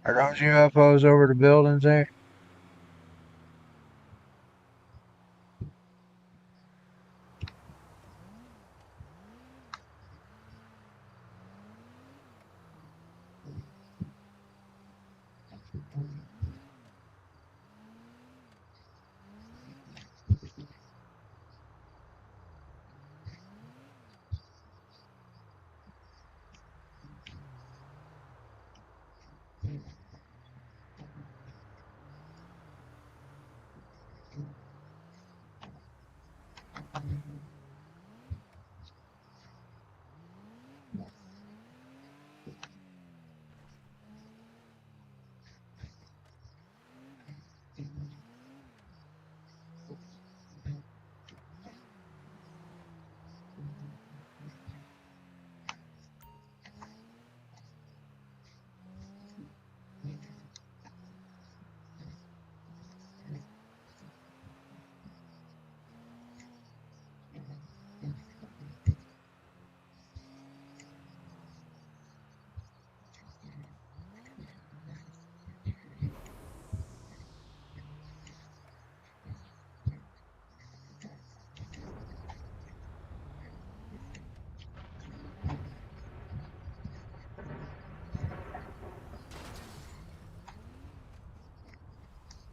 Are those UFOs over the buildings there?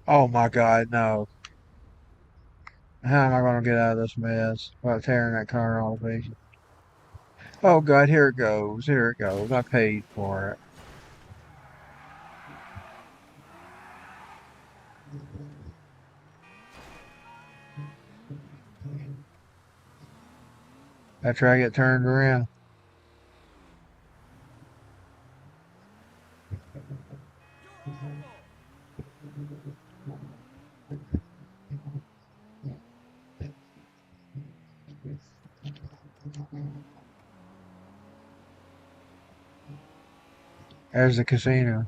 Oh my God, no. How am I going to get out of this mess without tearing that car all to pieces? Oh God, here it goes. Here it goes. I paid for it. After I get turned around. There's the casino.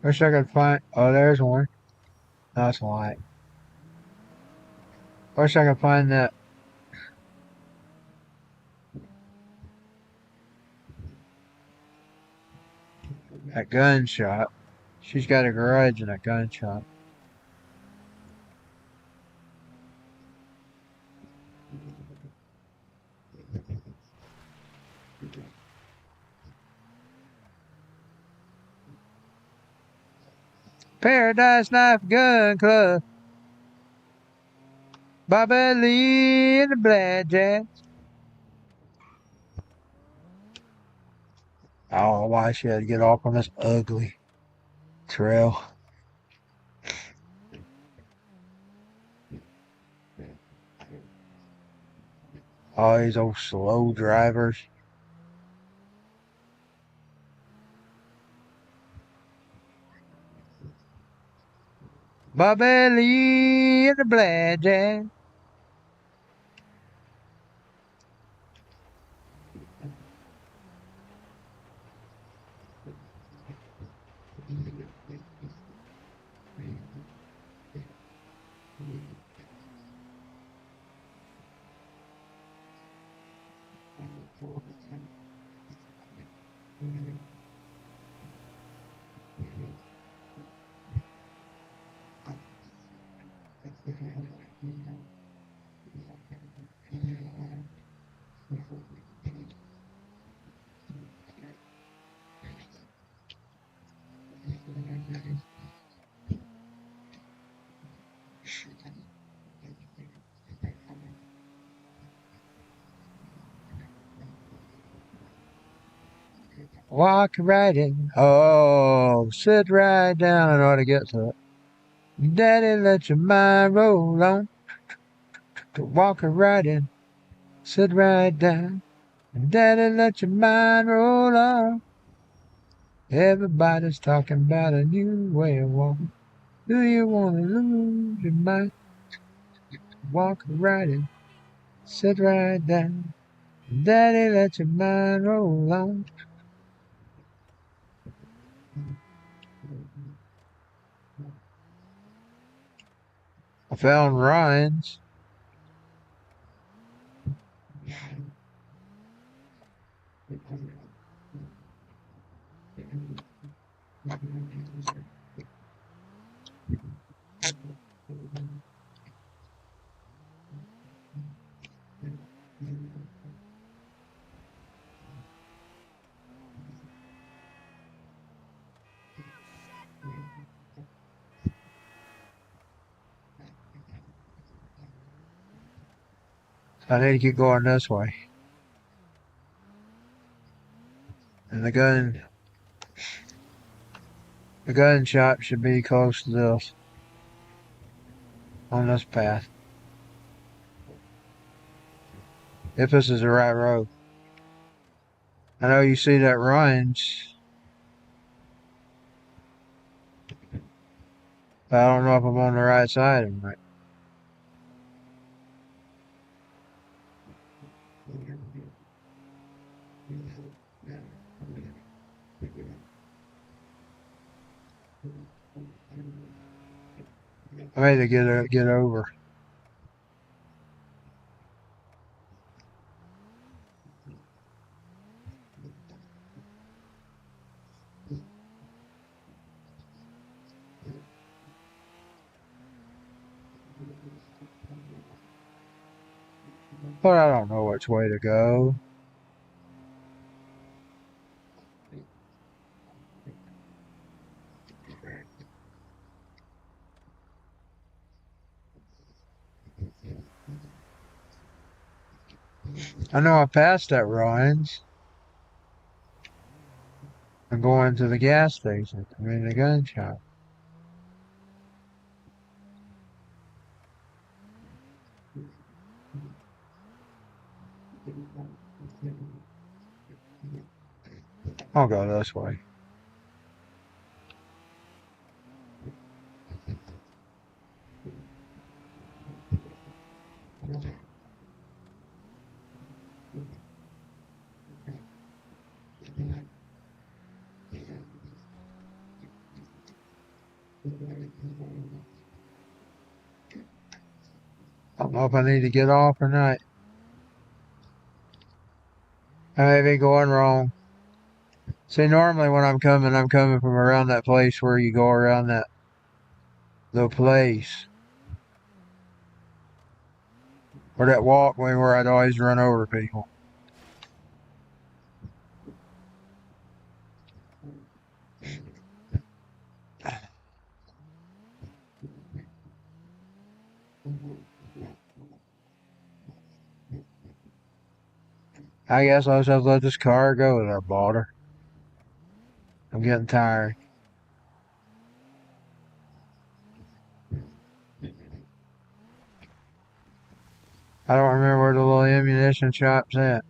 Wish I could find. Oh, there's one. That's white. Wish I could find that gun shop. She's got a garage and a gun shop. Paradise Knife Gun Club. Bobby Lee and the Blackjacks. Oh, why she had to get off on this ugly trail. All these old slow drivers. Bobby Lee and the Blackjacks. Walk right in. Oh, sit right down in order to get to it. Daddy, let your mind roll on. Walk right in. Sit right down. Daddy, let your mind roll on. Everybody's talking about a new way of walking. Do you want to lose your mind? Walk right in. Sit right down. Daddy, let your mind roll on. I found Ryan's. I need to keep going this way. And the gun The gun shop should be close to this. On this path. If this is the right road. I know you see that runs. But I don't know if I'm on the right side or not. I made to get over. But I don't know which way to go. I know I passed that runs. I'm going to the gas station. I mean the gun shop. I'll go this way. I don't know if I need to get off or not. I may be going wrong. See, normally when I'm coming from around that place where you go around the place. Or that walkway where I'd always run over people. I guess I'll just have to let this car go that I bought her. I'm getting tired. I don't remember where the little ammunition shop's at.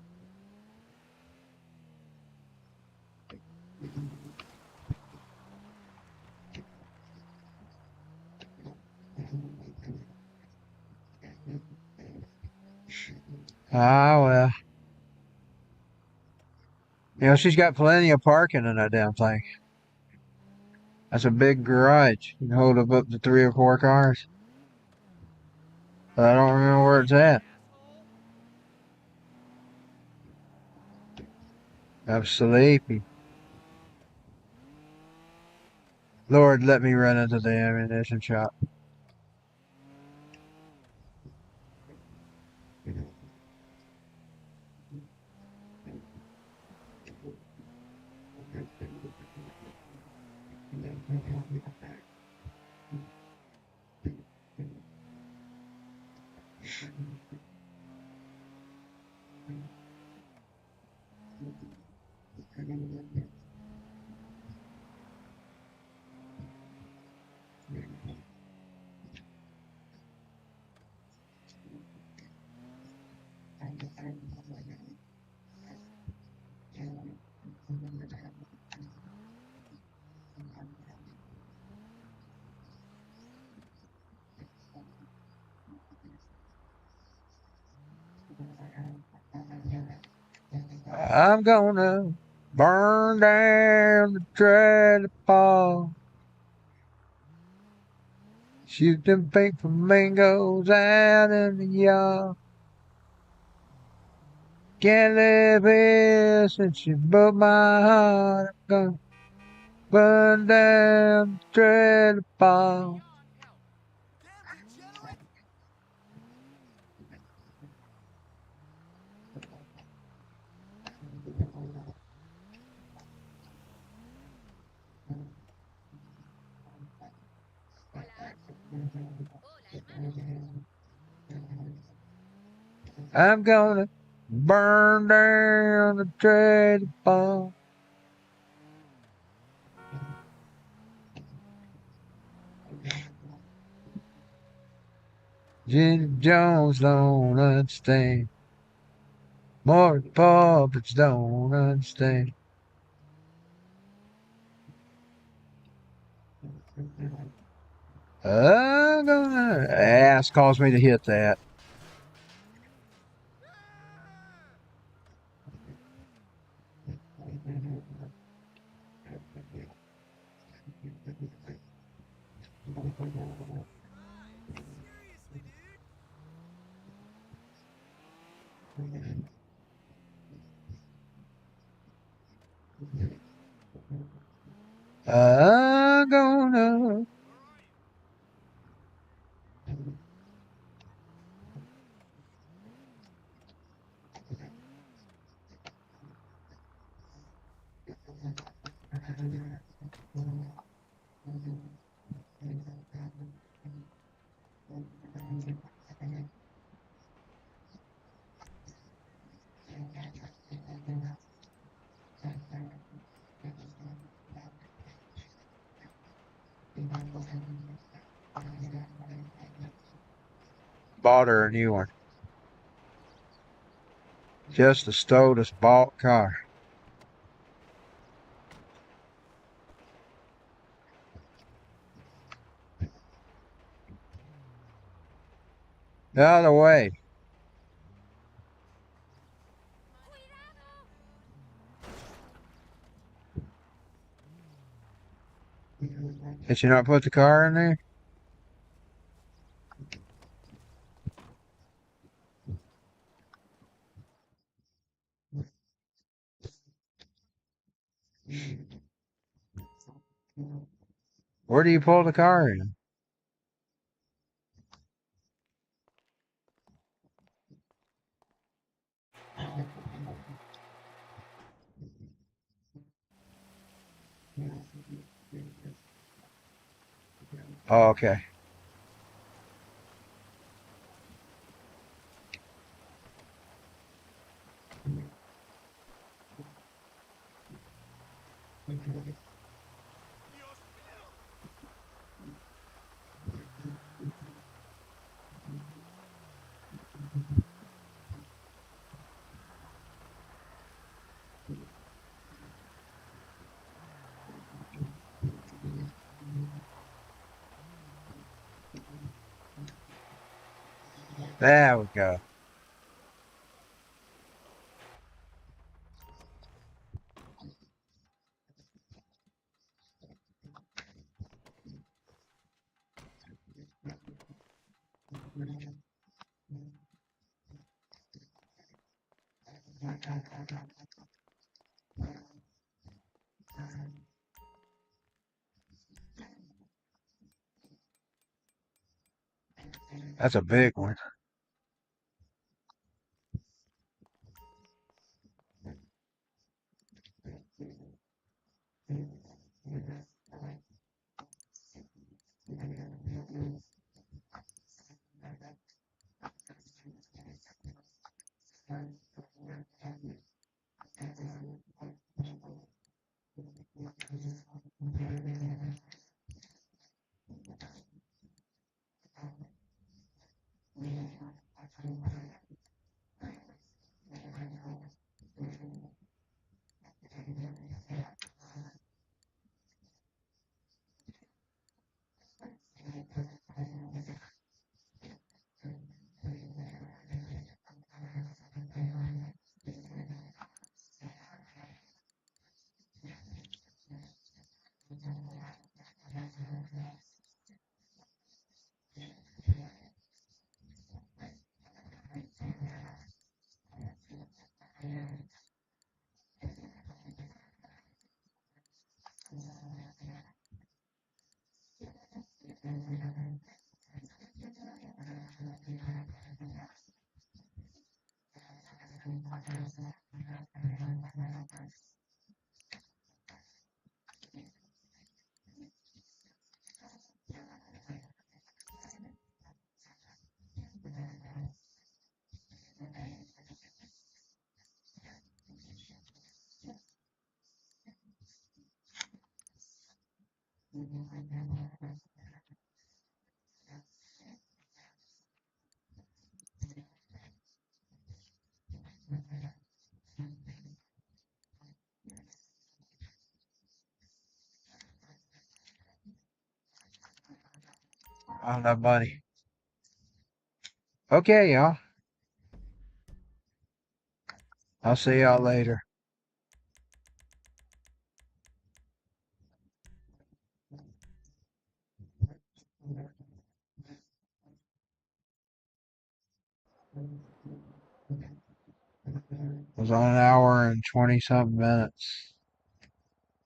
Ah, well. You know, she's got plenty of parking in that damn thing. That's a big garage. You can hold up to 3 or 4 cars. But I don't remember where it's at. I'm sleepy. Lord, let me run into the ammunition shop. I'm gonna burn down the trailer park. Shoot them pink flamingos out in the yard. Can't live here since you broke my heart. I'm gonna burn down the trailer park. Damn degenerate! Hola. Hola, hermano. I'm gonna burn down the trailer park. Jenny Jones don't understand. More puppets don't understand. Gonna ass caused me to hit that. Seriously, dude. Gonna. Where are you? Bought her a new one. Just the stowed bought car. Out of the way. Cuidado! Did you not put the car in there? Where do you pull the car in? Oh, okay. Dios mío! There we go. That's a big one. I don't have money. Okay, y'all. I'll see y'all later. It was on an hour and 20 something minutes.